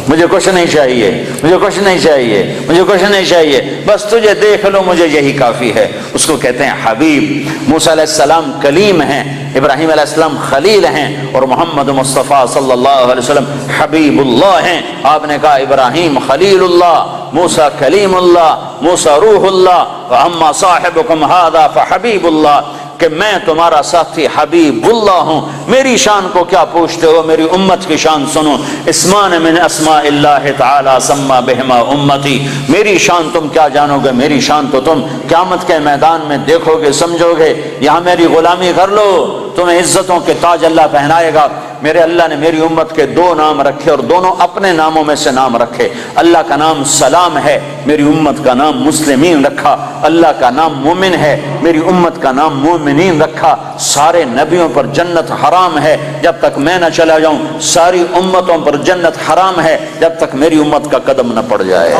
مجھے کچھ نہیں چاہیے، مجھے کچھ نہیں چاہیے، مجھے کچھ نہیں چاہیے، بس تجھے دیکھ لو مجھے یہی کافی ہے، اس کو کہتے ہیں حبیب۔ موسیٰ علیہ السلام کلیم ہیں، ابراہیم علیہ السلام خلیل ہیں، اور محمد مصطفیٰ صلی اللہ علیہ وسلم حبیب اللہ ہیں۔ آپ نے کہا ابراہیم خلیل اللہ، موسیٰ کلیم اللہ، موسیٰ روح اللہ، وَأَمَّا صَاحِبُكُمْ هَذَا فَحَبِيبُ اللَّهِ، کہ میں تمہارا ساتھی حبیب اللہ ہوں۔ میری شان کو کیا پوچھتے ہو، میری امت کی شان سنو۔ اسمان من اسماء اللہ تعالی سما بہما امتی، میری شان تم کیا جانو گے، میری شان تو تم قیامت کے میدان میں دیکھو گے سمجھو گے۔ یہاں میری غلامی کر لو، تمہیں عزتوں کے تاج اللہ پہنائے گا۔ میرے اللہ نے میری امت کے 2 نام رکھے اور دونوں اپنے ناموں میں سے نام رکھے۔ اللہ کا نام سلام ہے، میری امت کا نام مسلمین رکھا۔ اللہ کا نام مومن ہے، میری امت کا نام مومنین رکھا۔ سارے نبیوں پر جنت حرام ہے جب تک میں نہ چلا جاؤں، ساری امتوں پر جنت حرام ہے جب تک میری امت کا قدم نہ پڑ جائے۔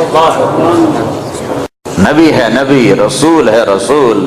نبی ہے نبی، رسول ہے رسول،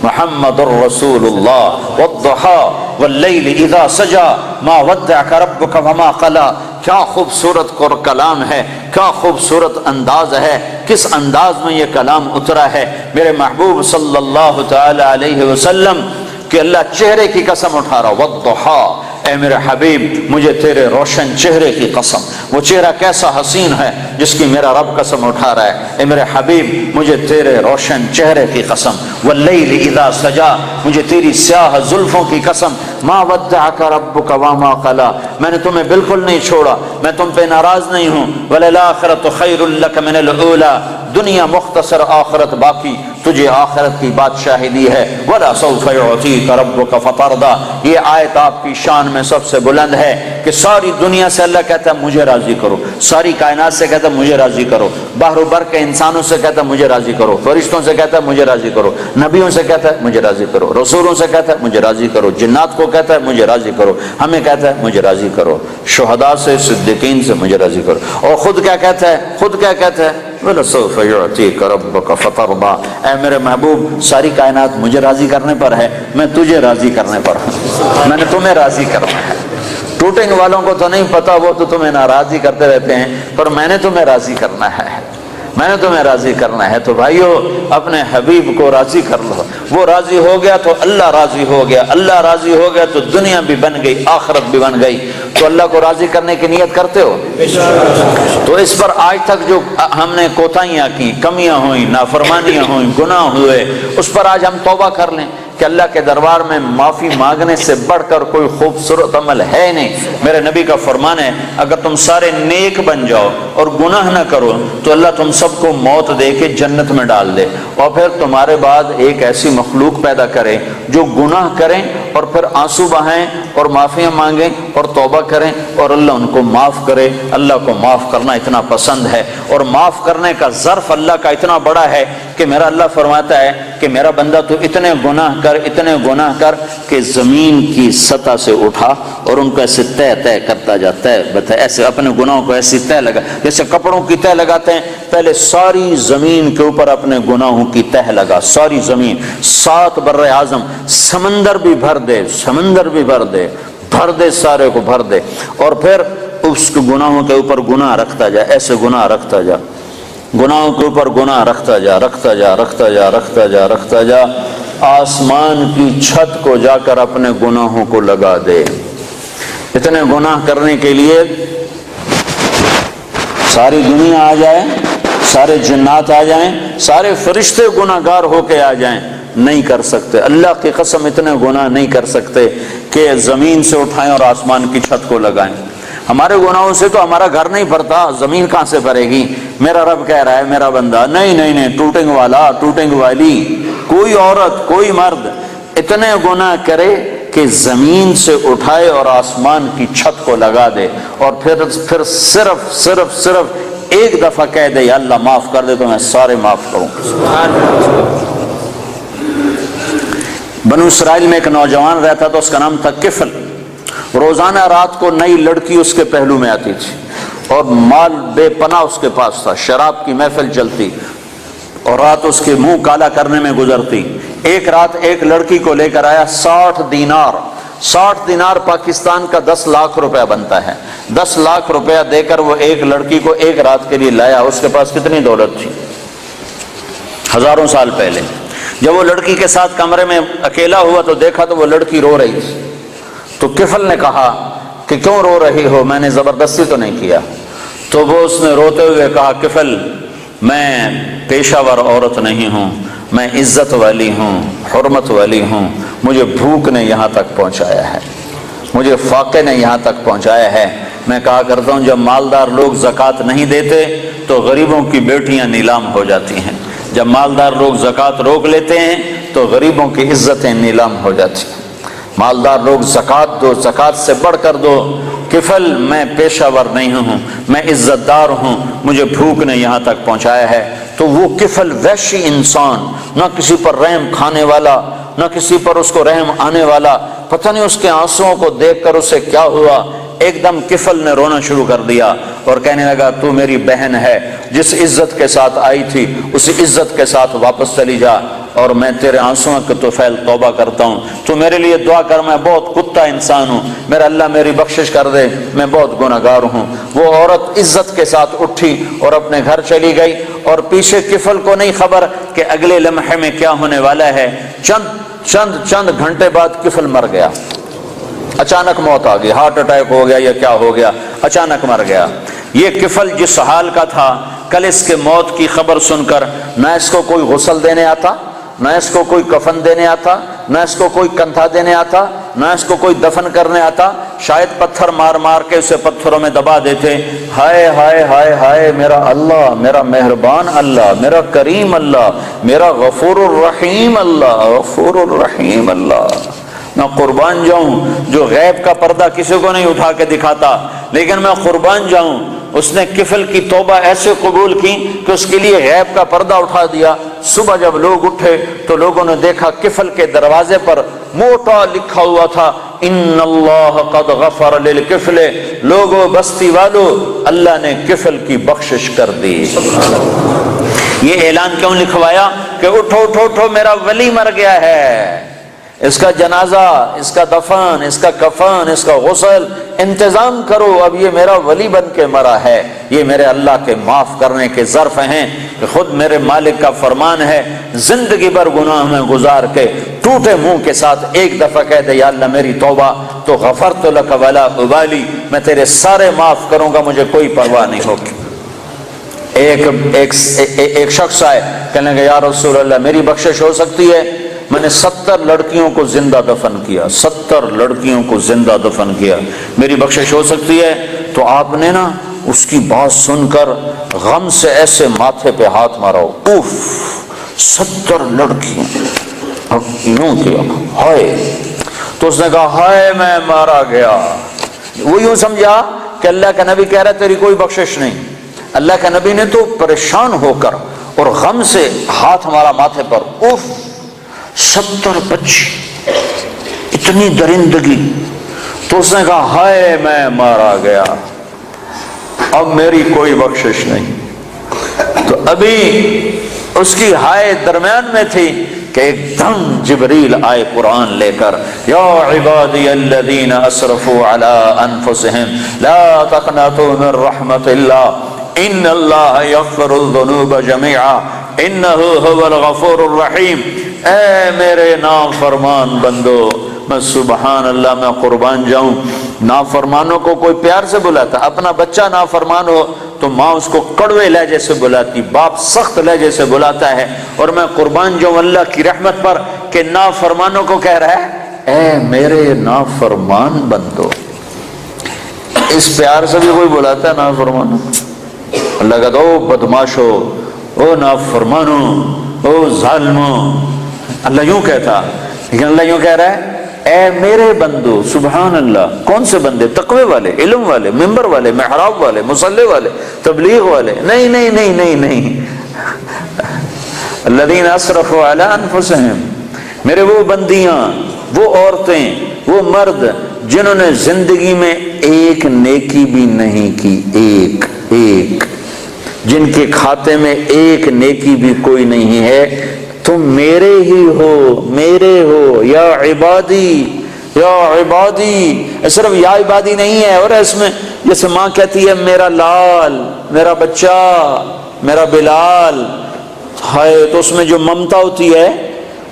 محمد الرسول اللہ۔ والضحى واللیل اذا سجا ما ودعك ربك وما قلى، کیا خوبصورت کلام ہے، کیا خوبصورت انداز ہے، کس انداز میں یہ کلام اترا ہے میرے محبوب صلی اللہ تعالی علیہ وسلم کہ اللہ چہرے کی قسم اٹھا رہا۔ والضحى، اے میرے حبیب مجھے تیرے روشن چہرے کی قسم، وہ چہرہ کیسا حسین ہے جس کی میرا رب قسم اٹھا رہا ہے۔ اے میرے حبیب مجھے تیرے روشن چہرے کی قسم، واللیل اذا سجا، مجھے تیری سیاہ زلفوں کی قسم، ما ودعک ربک وما قلی، میں نے تمہیں بالکل نہیں چھوڑا، میں تم پہ ناراض نہیں ہوں۔ وللآخرۃ خیر لک من الاولی، دنیا مختصر آخرت باقی، تجھے آخرت کی بادشاہی دی ہے۔ ولا سوف یعطیک ربک فترضی، یہ آیت آپ کی شان میں سب سے بلند ہے کہ ساری دنیا سے اللہ کہتا ہے مجھے راضی کرو، ساری کائنات سے کہتا ہے مجھے راضی کرو، بحر و بر کے انسانوں سے کہتا ہے مجھے راضی کرو، فرشتوں سے کہتا ہے مجھے راضی کرو، نبیوں سے کہتا ہے مجھے راضی کرو، رسولوں سے کہتا ہے مجھے راضی کرو، جنات کو کہتا ہے مجھے راضی کرو، ہمیں کہتا ہے مجھے راضی کرو، شہداء سے صدیقین سے مجھے راضی کرو، اور خود کیا کہتا ہے، خود کیا کہتا ہے، وَلَسَوْفَ يُعْطِيكَ رَبُّكَ فَتَرْضَىٰ، اے میرے محبوب ساری کائنات مجھے راضی کرنے پر ہے، میں تجھے راضی کرنے پر ہوں، میں نے تمہیں راضی کرنا ہے۔ ٹوٹنگ والوں کو تو نہیں پتا، وہ تو تمہیں ناراضی کرتے رہتے ہیں، پر میں نے تمہیں راضی کرنا ہے، میں نے تمہیں راضی کرنا ہے۔ تو بھائیو اپنے حبیب کو راضی کر لو، وہ راضی ہو گیا تو اللہ راضی ہو گیا، اللہ راضی ہو گیا تو دنیا بھی بن گئی، آخرت بھی بن گئی۔ تو اللہ کو راضی کرنے کی نیت کرتے ہو؟ تو اس پر آج تک جو ہم نے کوتاہیاں کی، کمیاں ہوئیں، نافرمانیاں ہوئیں، گناہ ہوئے، اس پر آج ہم توبہ کر لیں کہ اللہ کے دربار میں معافی مانگنے سے بڑھ کر کوئی خوبصورت عمل ہے نہیں۔ میرے نبی کا فرمان ہے اگر تم سارے نیک بن جاؤ اور گناہ نہ کرو تو اللہ تم سب کو موت دے کے جنت میں ڈال دے، اور پھر تمہارے بعد ایک ایسی مخلوق پیدا کرے جو گناہ کریں اور پھر آنسو بہائیں اور معافیاں مانگیں اور توبہ کریں اور اللہ ان کو معاف کرے۔ اللہ کو معاف کرنا اتنا پسند ہے، اور معاف کرنے کا ظرف اللہ کا اتنا بڑا ہے کہ میرا اللہ فرماتا ہے کہ میرا بندہ تو اتنے گناہ کر کہ زمین کی سطح سے اٹھا اور ان کو ایسے طے کرتا جاتا ہے، ایسے اپنے گناہوں کو ایسی طے لگا جیسے کپڑوں کی طے لگاتے ہیں، پہلے ساری زمین کے اوپر اپنے گناہوں کی طے لگا، ساری زمین، 7 بر اعظم، سمندر بھی بھر دے، بھر دے سارے کو بھر دے، اور پھر اس کے گناہوں کے اوپر گناہ رکھتا جا، ایسے گناہ رکھتا جا، گناہوں کے اوپر گناہ رکھتا جا رکھتا جا رکھتا جا رکھتا جا رکھتا جا، آسمان کی چھت کو جا کر اپنے گناہوں کو لگا دے۔ اتنے گناہ کرنے کے لیے ساری دنیا آ جائے، سارے جنات آ جائیں، سارے فرشتے گناہ گار ہو کے آ جائیں، نہیں کر سکتے۔ اللہ کی قسم اتنے گناہ نہیں کر سکتے کہ زمین سے اٹھائیں اور آسمان کی چھت کو لگائیں۔ ہمارے گناہوں سے تو ہمارا گھر نہیں بھرتا، زمین کہاں سے بھرے گی؟ میرا رب کہہ رہا ہے میرا بندہ، نہیں نہیں نہیں، ٹوٹنگ والا ٹوٹنگ والی، کوئی عورت کوئی مرد اتنے گناہ کرے کہ زمین سے اٹھائے اور آسمان کی چھت کو لگا دے، اور پھر صرف ایک دفعہ کہہ دے یا اللہ معاف کر دے تو میں سارے معاف کروں۔ بنو اسرائیل میں ایک نوجوان رہتا تھا، اس کا نام تھا کفل۔ روزانہ رات کو نئی لڑکی اس کے پہلو میں آتی تھی اور مال بے پناہ اس کے پاس تھا، شراب کی محفل چلتی اور رات اس کے منہ کالا کرنے میں گزرتی۔ ایک رات ایک لڑکی کو لے کر آیا 60 دینار۔ 60 دینار پاکستان کا 10 لاکھ روپیہ بنتا ہے۔ 10 لاکھ روپیہ دے کر وہ ایک لڑکی کو ایک رات کے لیے لایا۔ اس کے پاس کتنی دولت تھی؟ ہزاروں سال پہلے۔ جب وہ لڑکی کے ساتھ کمرے میں اکیلا ہوا تو دیکھا تو وہ لڑکی رو رہی تھی۔ تو کفل نے کہا کہ کیوں رو رہی ہو؟ میں نے زبردستی تو نہیں کیا۔ تو وہ اس نے روتے ہوئے کہا کفل، میں پیشہ ور عورت نہیں ہوں، میں عزت والی ہوں، حرمت والی ہوں، مجھے بھوک نے یہاں تک پہنچایا ہے، مجھے فاقے نے یہاں تک پہنچایا ہے۔ میں کہا کرتا ہوں جب مالدار لوگ زکوٰۃ نہیں دیتے تو غریبوں کی بیٹیاں نیلام ہو جاتی ہیں، جب مالدار لوگ زکوٰۃ روک لیتے ہیں تو غریبوں کی عزتیں نیلام ہو جاتی ہیں۔ مالدار لوگ زکوٰۃ دو، زکوٰۃ سے بڑھ کر دو۔ کفل، میں پیشہ ور نہیں ہوں، میں عزت دار ہوں، مجھے بھوک نے یہاں تک پہنچایا ہے۔ تو وہ کفل وحشی انسان، نہ کسی پر رحم کھانے والا، نہ کسی پر اس کو رحم آنے والا، پتہ نہیں اس کے آنسوؤں کو دیکھ کر اسے کیا ہوا، ایک دم کفل نے رونا شروع کر دیا اور کہنے لگا تو میری بہن ہے، جس عزت کے ساتھ آئی تھی اسی عزت کے ساتھ واپس چلی جا، اور میں تیرے آنسوؤں کے توفیل توبہ کرتا ہوں، تو میرے لیے دعا کر، میں بہت کتا انسان ہوں، میرا اللہ میری بخشش کر دے، میں بہت گناہ گار ہوں۔ وہ عورت عزت کے ساتھ اٹھی اور اپنے گھر چلی گئی، اور پیچھے کفل کو نہیں خبر کہ اگلے لمحے میں کیا ہونے والا ہے۔ چند گھنٹے بعد کفل مر گیا، اچانک موت آ گئی، ہارٹ اٹیک ہو گیا یا کیا ہو گیا، اچانک مر گیا۔ یہ کفل جس حال کا تھا، کل اس کے موت کی خبر سن کر نہ اس کو کوئی غسل دینے آتا، نہ اس کو کوئی کفن دینے آتا، نہ اس کو کوئی کندھا دینے آتا، نہ اس کو کوئی دفن کرنے آتا، شاید پتھر مار مار کے اسے پتھروں میں دبا دیتے۔ ہائے ہائے ہائے ہائے، میرا اللہ، میرا مہربان اللہ، میرا کریم اللہ، میرا غفور الرحیم اللہ، غفور الرحیم اللہ۔ میں قربان جاؤں جو غیب کا پردہ کسی کو نہیں اٹھا کے دکھاتا، لیکن میں قربان جاؤں اس نے کفل کی توبہ ایسے قبول کی کہ اس کے لیے غیب کا پردہ اٹھا دیا۔ صبح جب لوگ اٹھے تو لوگوں نے دیکھا کفل کے دروازے پر موٹا لکھا ہوا تھا ان اللہ قد غفر للکفل، لوگوں بستی والو، اللہ نے کفل کی بخشش کر دی۔ یہ اعلان کیوں لکھوایا کہ اٹھو اٹھو اٹھو، میرا ولی مر گیا ہے، اس کا جنازہ، اس کا دفن، اس کا کفن، اس کا غسل انتظام کرو، اب یہ میرا ولی بن کے مرا ہے۔ یہ میرے اللہ کے معاف کرنے کے ظرف ہیں کہ خود میرے مالک کا فرمان ہے، زندگی بھر گناہ میں گزار کے ٹوٹے منہ کے ساتھ ایک دفعہ کہہ دے یا اللہ میری توبہ، تو غفرت لک ولا ابالی، میں تیرے سارے معاف کروں گا، مجھے کوئی پرواہ نہیں ہوگی۔ ایک شخص آئے، کہنے لگا یا رسول اللہ میری بخشش ہو سکتی ہے؟ میں نے 70 لڑکیوں کو زندہ دفن کیا، 70 لڑکیوں کو زندہ دفن کیا، میری بخشش ہو سکتی ہے؟ تو آپ نے نا اس کی بات سن کر غم سے ایسے ماتھے پہ ہاتھ مارا، اوف 70 لڑکیاں، یوں کیا، ہائے۔ تو اس نے کہا ہائے میں مارا گیا۔ وہ یوں سمجھا کہ اللہ کا نبی کہہ رہا ہے تیری کوئی بخشش نہیں۔ اللہ کا نبی نے تو پریشان ہو کر اور غم سے ہاتھ مارا ماتھے پر، اوف 70 بچی، اتنی درندگی۔ تو اس نے کہا ہائے میں مارا گیا، اب میری کوئی بخشش نہیں۔ تو ابھی اس کی ہائے درمیان میں تھی کہ ایک دم جبریل آئے قرآن لے کر، یا عبادی الذین اسرفوا علی انفسہم لا تقنطوا من رحمت اللہ، ان اللہ یغفر الذنوب جميعا انہ هو الغفور الرحیم۔ اے میرے نافرمان بندو، میں سبحان اللہ میں قربان جاؤں، نافرمانوں کو کوئی پیار سے بلاتا؟ اپنا بچہ نافرمان ہو تو ماں اس کو کڑوے لہجے سے بلاتی، باپ سخت لہجے سے بلاتا ہے، اور میں قربان جاؤں اللہ کی رحمت پر کہ نافرمانوں کو کہہ رہا ہے اے میرے نافرمان بندو۔ اس پیار سے بھی کوئی بلاتا ہے نافرمانوں؟ اللہ کہتا او بدماشو، او نافرمانو، او ظالمو، اللہ یوں کہتا، لیکن اللہ یوں کہہ رہا ہے اے میرے بندو۔ سبحان اللہ، کون سے بندے؟ تقوی والے، علم والے، منبر والے، محراب والے، مصلی والے، تبلیغ والے؟ نہیں نہیں نہیں نہیں نہیں، الذین اسرفوا علی انفسہم، میرے وہ بندیاں، وہ عورتیں، وہ مرد جنہوں نے زندگی میں ایک نیکی بھی نہیں کی، ایک جن کے کھاتے میں ایک نیکی بھی کوئی نہیں ہے، تم میرے ہی ہو یا عبادی، یا عبادی۔ صرف یا عبادی نہیں ہے، اور اس میں جیسے ماں کہتی ہے میرا لال، میرا بچہ، میرا بلال، ہے تو اس میں جو ممتا ہوتی ہے،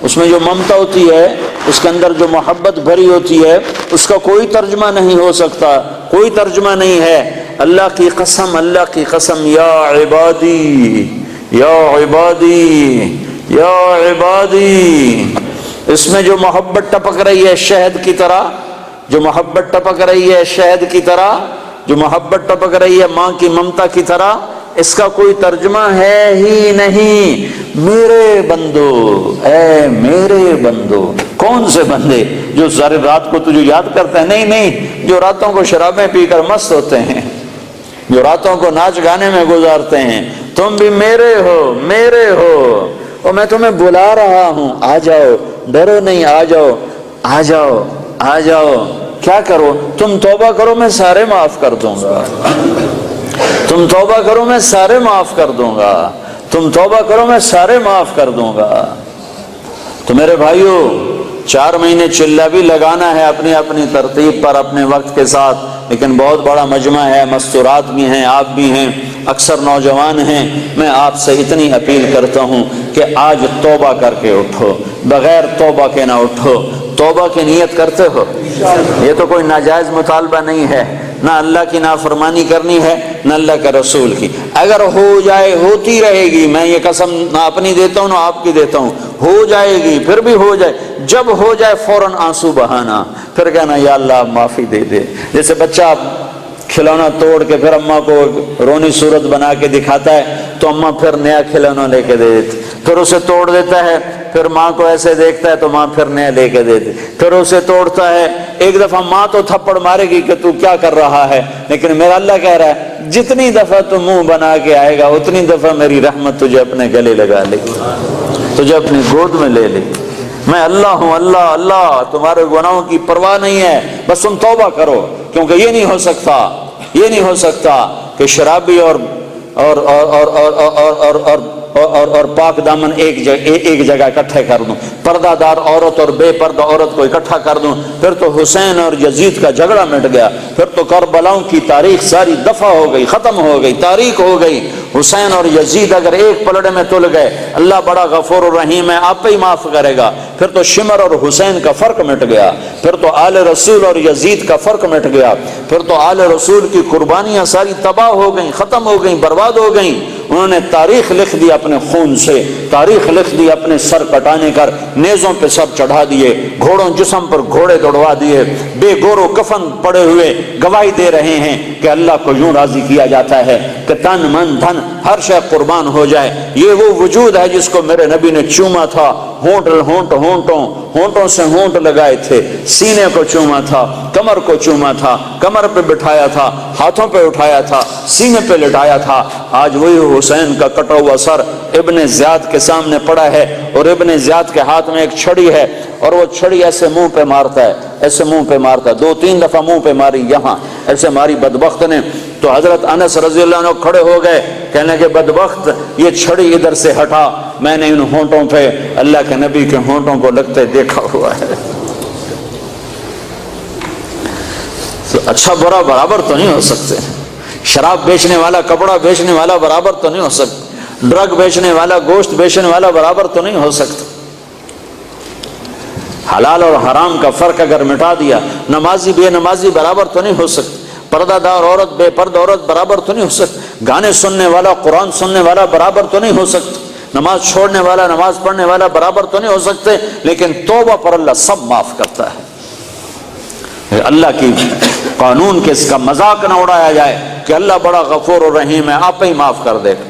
اس میں جو ممتا ہوتی ہے، اس کے اندر جو محبت بھری ہوتی ہے، اس کا کوئی ترجمہ نہیں ہو سکتا، کوئی ترجمہ نہیں ہے۔ اللہ کی قسم، اللہ کی قسم، یا عبادی، یا عبادی، یا عبادی، اس میں جو محبت ٹپک رہی ہے شہد کی طرح، جو محبت ٹپک رہی ہے شہد کی طرح، جو محبت ٹپک رہی ہے ماں کی ممتا کی طرح، اس کا کوئی ترجمہ ہے ہی نہیں۔ میرے بندو، اے میرے بندو، کون سے بندے جو ساری رات کو تجھے یاد کرتے ہیں؟ نہیں نہیں، جو راتوں کو شرابیں پی کر مست ہوتے ہیں، جو راتوں کو ناچ گانے میں گزارتے ہیں۔ تم بھی میرے ہو، میرے ہو، اور میں تمہیں بلا رہا ہوں، آ جاؤ، ڈرو نہیں، آ جاؤ، آ جاؤ، آ جاؤ۔ کیا کرو؟ تم توبہ کرو، میں سارے معاف کر دوں گا، تم توبہ کرو میں سارے معاف کر دوں گا، تم توبہ کرو میں سارے معاف کر دوں گا۔ تو میرے بھائیو، 4 مہینے چلہ بھی لگانا ہے اپنی اپنی ترتیب پر، اپنے وقت کے ساتھ، لیکن بہت بڑا مجمع ہے، مستورات بھی ہیں، آپ بھی ہیں، اکثر نوجوان ہیں۔ میں آپ سے اتنی اپیل کرتا ہوں کہ آج توبہ کر کے اٹھو، بغیر توبہ کے نہ اٹھو۔ توبہ کی نیت کرتے ہو؟ یہ تو کوئی ناجائز مطالبہ نہیں ہے، نہ اللہ کی نافرمانی کرنی ہے، نہ اللہ کے رسول کی۔ اگر ہو جائے، ہوتی رہے گی، میں یہ قسم نہ اپنی دیتا ہوں نہ آپ کی دیتا ہوں، ہو جائے گی، پھر بھی ہو جائے، جب ہو جائے فوراً آنسو بہانا، پھر کہنا یا اللہ معافی دے دے۔ جیسے بچہ کھلونا توڑ کے پھر اماں کو رونی صورت بنا کے دکھاتا ہے تو اماں پھر نیا کھلونا لے کے دے دیتی، پھر اسے توڑ دیتا ہے، پھر ماں کو ایسے دیکھتا ہے تو ماں پھر نیا لے کے دے دیتی، پھر اسے توڑتا ہے۔ ایک دفعہ ماں تو تھپڑ مارے گی کہ تو کیا کر رہا ہے، لیکن میرا اللہ کہہ رہا ہے جتنی دفعہ تو منہ بنا کے آئے گا اتنی دفعہ میری رحمت تجھے اپنے گلے لگا لے گی، تجھے اپنی گود میں لے لے گی۔ میں اللہ ہوں، اللہ اللہ، تمہارے گناہوں کی پرواہ نہیں ہے، بس تم توبہ کرو، کیونکہ یہ نہیں ہو سکتا، یہ نہیں ہو سکتا کہ شرابی اور پاک دامن ایک جگہ اکٹھے کر دوں، پردہ دار عورت اور بے پردہ عورت کو اکٹھا کر دوں، پھر تو حسین اور یزید کا جھگڑا مٹ گیا، پھر تو کربلاؤں کی تاریخ ساری دفع ہو گئی، ختم ہو گئی، تاریخ ہو گئی۔ حسین اور یزید اگر ایک پلڑے میں تل گئے، اللہ بڑا غفور الرحیم ہے، آپ ہی معاف کرے گا۔ پھر تو شمر اور حسین کا فرق مٹ گیا، پھر تو آل رسول اور یزید کا فرق مٹ گیا، پھر تو آل رسول کی قربانیاں ساری تباہ ہو گئیں، ختم ہو گئیں، برباد ہو گئیں۔ انہوں نے تاریخ لکھ دی اپنے خون سے، تاریخ لکھ دی اپنے سر کٹانے کر، نیزوں پہ سر چڑھا دیے، گھوڑوں جسم پر گھوڑے دوڑوا دیے، بے گور و کفن پڑے ہوئے گواہی دے رہے ہیں کہ اللہ کو یوں راضی کیا جاتا ہے کہ تن من دھن ہر شے قربان ہو جائے۔ یہ وہ وجود ہے جس کو میرے نبی نے چوما تھا، ہونٹوں سے ہونٹ لگائے تھے، سینے کو چوما تھا، کمر کو چوما تھا، کمر پہ بٹھایا تھا، ہاتھوں پہ اٹھایا تھا، سینے پہ لٹایا تھا۔ آج وہی حسین کا کٹا ہوا سر ابن زیاد کے سامنے پڑا ہے، اور ابن زیاد کے ہاتھ میں ایک چھڑی ہے، اور وہ چھڑی ایسے منہ پہ مارتا ہے، ایسے منہ پہ مارتا ہے، 2-3 دفعہ منہ پہ ماری، یہاں ایسے ماری بدبخت نے۔ تو حضرت انس رضی اللہ عنہ کھڑے ہو گئے، کہنے کہ بدبخت یہ چھڑی ادھر سے ہٹا، میں نے ان ہونٹوں پہ اللہ کے نبی کے ہونٹوں کو لگتے دیکھا ہوا ہے۔ اچھا برا برابر تو نہیں ہو سکتے، شراب بیچنے والا کپڑا بیچنے والا برابر تو نہیں ہو سکتا، ڈرگ بیچنے والا گوشت بیچنے والا برابر تو نہیں ہو سکتا۔ حلال اور حرام کا فرق اگر مٹا دیا، نمازی بے نمازی برابر تو نہیں ہو سکتا، پردہ دار عورت بے پردہ عورت برابر تو نہیں ہو سکتا، گانے سننے والا قرآن سننے والا برابر تو نہیں ہو سکتا، نماز چھوڑنے والا نماز پڑھنے والا برابر تو نہیں ہو سکتے، لیکن توبہ پر اللہ سب معاف کرتا ہے۔ اللہ کی قانون کے اس کا مذاق نہ اڑایا جائے کہ اللہ بڑا غفور و رحیم ہے، آپ ہی معاف کر دے گا۔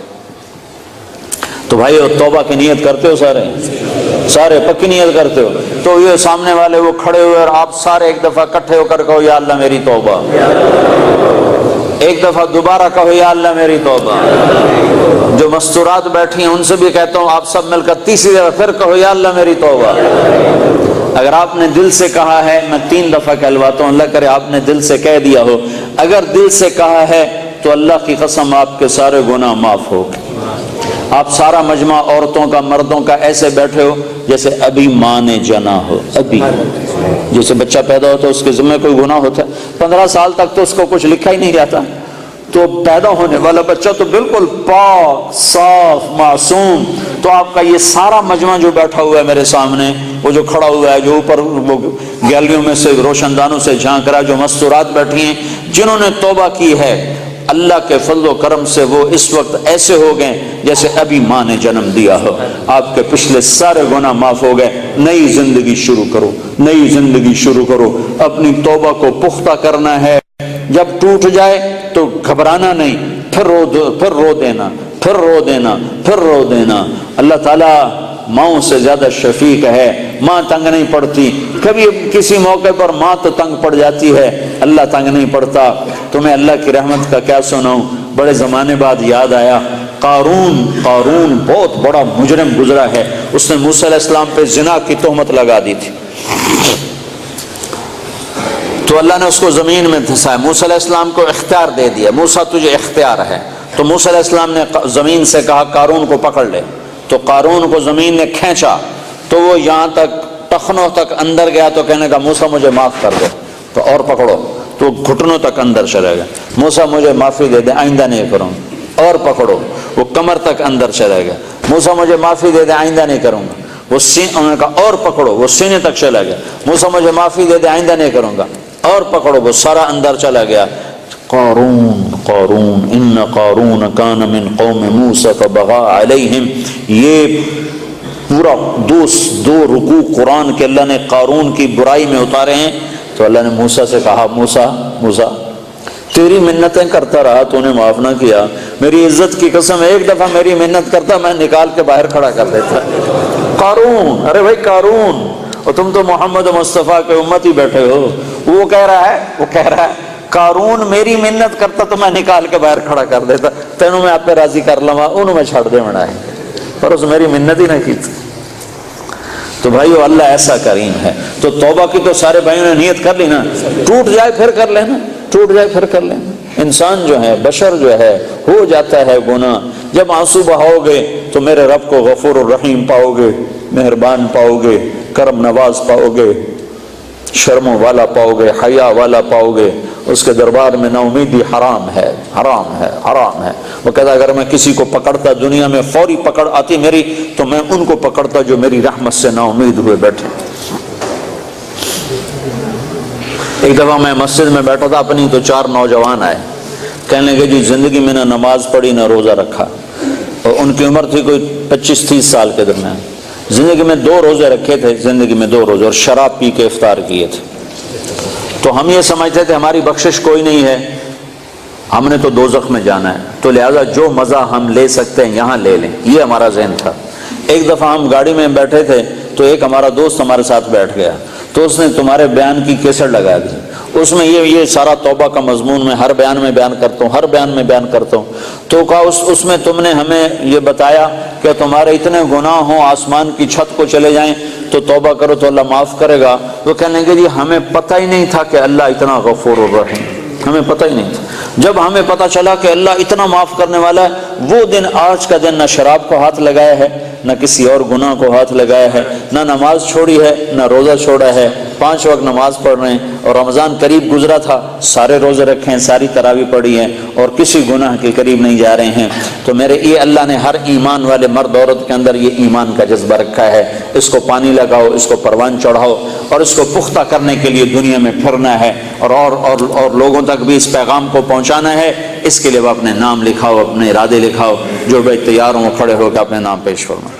تو بھائی توبہ کی نیت کرتے ہو؟ سارے پکی نیت کرتے ہو؟ تو یہ سامنے والے وہ کھڑے ہوئے اور آپ سارے ایک دفعہ اکٹھے ہو کر کہو یا اللہ میری توبہ، ایک دفعہ دوبارہ کہو یا اللہ میری توبہ۔ جو مستورات بیٹھی ہیں ان سے بھی کہتا ہوں آپ سب مل کر تیسری دفعہ پھر کہو یا اللہ میری توبہ۔ اگر آپ نے دل سے کہا ہے، میں 3 دفعہ کہلواتا ہوں، اللہ کرے آپ نے دل سے کہہ دیا ہو، اگر دل سے کہا ہے تو اللہ کی قسم آپ کے سارے گناہ معاف ہو گئے۔ آپ سارا مجمع عورتوں کا مردوں کا ایسے بیٹھے ہو جیسے ابھی ماں نے جنا ہو، ابھی جیسے بچہ پیدا ہوتا ہے اس کے ذمہ کوئی گناہ ہوتا ہے، 15 سال تک تو اس کو کچھ لکھا ہی نہیں جاتا، تو پیدا ہونے والا بچہ تو بالکل پاک صاف معصوم۔ تو آپ کا یہ سارا مجمع جو بیٹھا ہوا ہے میرے سامنے، وہ جو کھڑا ہوا ہے، جو اوپر وہ گیلریوں میں سے روشن دانوں سے جھانک رہا ہے، جو مستورات بیٹھی ہیں، جنہوں نے توبہ کی ہے، اللہ کے فضل و کرم سے وہ اس وقت ایسے ہو گئے جیسے ابھی ماں نے جنم دیا ہو۔ آپ کے پچھلے سارے گناہ معاف ہو گئے۔ نئی زندگی شروع کرو، نئی زندگی شروع کرو، اپنی توبہ کو پختہ کرنا ہے۔ جب ٹوٹ جائے تو گھبرانا نہیں، پھر رو دینا، پھر رو دینا، پھر رو دینا۔ اللہ تعالیٰ ماؤں سے زیادہ شفیق ہے، ماں تنگ نہیں پڑتی۔ کبھی کسی موقع پر ماں تو تنگ پڑ جاتی ہے، اللہ تنگ نہیں پڑتا۔ تمہیں اللہ کی رحمت کا کیا سناؤں، بڑے زمانے بعد یاد آیا، قارون بہت بڑا مجرم گزرا ہے، اس نے موسیٰ علیہ السلام پہ زنا کی تہمت لگا دی تھی، تو اللہ نے اس کو زمین میں دھسایا۔ موسیٰ علیہ السلام کو اختیار دے دیا، موسیٰ تجھے اختیار ہے۔ تو موسیٰ علیہ السلام نے زمین سے کہا قارون کو پکڑ لے، تو قارون کو زمین نے کھینچا تو وہ یہاں تک ٹخنوں تک اندر گیا، تو کہنے کا موسیٰ مجھے معاف کر دے، تو اور پکڑو، تو گھٹنوں تک اندر چلے گیا، موسیٰ مجھے معافی دے دے آئندہ نہیں کروں، اور پکڑو، وہ کمر تک اندر چلے گیا، موسیٰ مجھے معافی دے دے آئندہ نہیں کروں گا، وہ انہوں نے کہا اور پکڑو، وہ سینے تک چلا گیا، موسیٰ مجھے معافی دے دے آئندہ نہیں کروں گا، اور پکڑو، وہ سارا اندر چلا گیا۔ قارون ان قارون کان من قوم موسیٰ فبغى علیہم، یہ پورا دو رکوع قرآن کے اللہ نے قارون کی برائی میں اتارے ہیں۔ تو اللہ نے موسیٰ سے کہا موسیٰ تیری منتیں کرتا رہا، تو نے معاف نہ کیا، میری عزت کی قسم ایک دفعہ میری منت کرتا میں نکال کے باہر کھڑا کر دیتا۔ قارون، ارے بھائی قارون، اور تم تو محمد مصطفیٰ کے امتی بیٹھے ہو، وہ کہہ رہا ہے قارون میری منت کرتا تو میں نکال کے باہر کھڑا کر دیتا، تینوں میں آپ پہ راضی کر لوا، انہوں میں چھڑ دے منا ہے، پر اس میری منت ہی نہ کی تھی۔ تو بھائیو اللہ ایسا کریم ہے۔ تو توبہ کی تو سارے بھائیوں نے نیت کر لی نا، ٹوٹ جائے پھر کر لینا، ٹوٹ جائے پھر کر لینا۔ انسان جو ہے، بشر جو ہے، ہو جاتا ہے گناہ، جب آنسو بہاؤ گے تو میرے رب کو غفور الرحیم پاؤ گے، مہربان پاؤ گے، کرم نواز پاؤ گے، شرموں والا پاؤ گے، حیا والا پاؤ گے۔ اس کے دربار میں نا امیدی حرام ہے، حرام ہے، حرام ہے۔ وہ کہتا اگر میں کسی کو پکڑتا، دنیا میں فوری پکڑ آتی میری، تو میں ان کو پکڑتا جو میری رحمت سے نا امید ہوئے بیٹھے۔ ایک دفعہ میں مسجد میں بیٹھا تھا اپنی، تو 4 نوجوان آئے، کہنے لگے جی زندگی میں نہ نماز پڑھی نہ روزہ رکھا، اور ان کی عمر تھی کوئی 25-30 سال کے درمیان۔ زندگی میں 2 روزے رکھے تھے، زندگی میں 2 روزے، اور شراب پی کے افطار کیے تھے۔ تو ہم یہ سمجھتے تھے ہماری بخشش کوئی نہیں ہے، ہم نے تو دوزخ میں جانا ہے، تو لہذا جو مزہ ہم لے سکتے ہیں یہاں لے لیں، یہ ہمارا ذہن تھا۔ ایک دفعہ ہم گاڑی میں بیٹھے تھے، تو ایک ہمارا دوست ہمارے ساتھ بیٹھ گیا، تو اس نے تمہارے بیان کی کیسٹ لگا دی، اس میں یہ سارا توبہ کا مضمون میں ہر بیان میں بیان کرتا ہوں، ہر بیان میں بیان کرتا ہوں۔ تو کہا اس میں تم نے ہمیں یہ بتایا کہ تمہارے اتنے گناہ ہوں آسمان کی چھت کو چلے جائیں تو توبہ کرو تو اللہ معاف کرے گا۔ وہ کہنے لگے جی ہمیں پتہ ہی نہیں تھا کہ اللہ اتنا غفور الرحیم، ہمیں پتہ ہی نہیں تھا۔ جب ہمیں پتہ چلا کہ اللہ اتنا معاف کرنے والا ہے، وہ دن آج کا دن نہ شراب کو ہاتھ لگایا ہے، نہ کسی اور گناہ کو ہاتھ لگایا ہے، نہ نماز چھوڑی ہے، نہ روزہ چھوڑا ہے، 5 وقت نماز پڑھ رہے ہیں، اور رمضان قریب گزرا تھا، سارے روزے رکھے ہیں، ساری تراویح پڑھی ہے، اور کسی گناہ کے قریب نہیں جا رہے ہیں، تو میرے یہ اللہ نے ہر ایمان والے مرد عورت کے اندر یہ ایمان کا جذبہ رکھا ہے، اس کو پانی لگاؤ، اس کو پروان چڑھاؤ، اور اس کو پختہ کرنے کے لیے دنیا میں پھرنا ہے، اور لوگوں تک بھی اس پیغام کو پہنچانا ہے۔ اس کے لیے وہ اپنے نام لکھاؤ، اپنے ارادے لکھاؤ، جو بھائی تیار ہوں کھڑے ہو کے اپنے نام پیش فرمائیں۔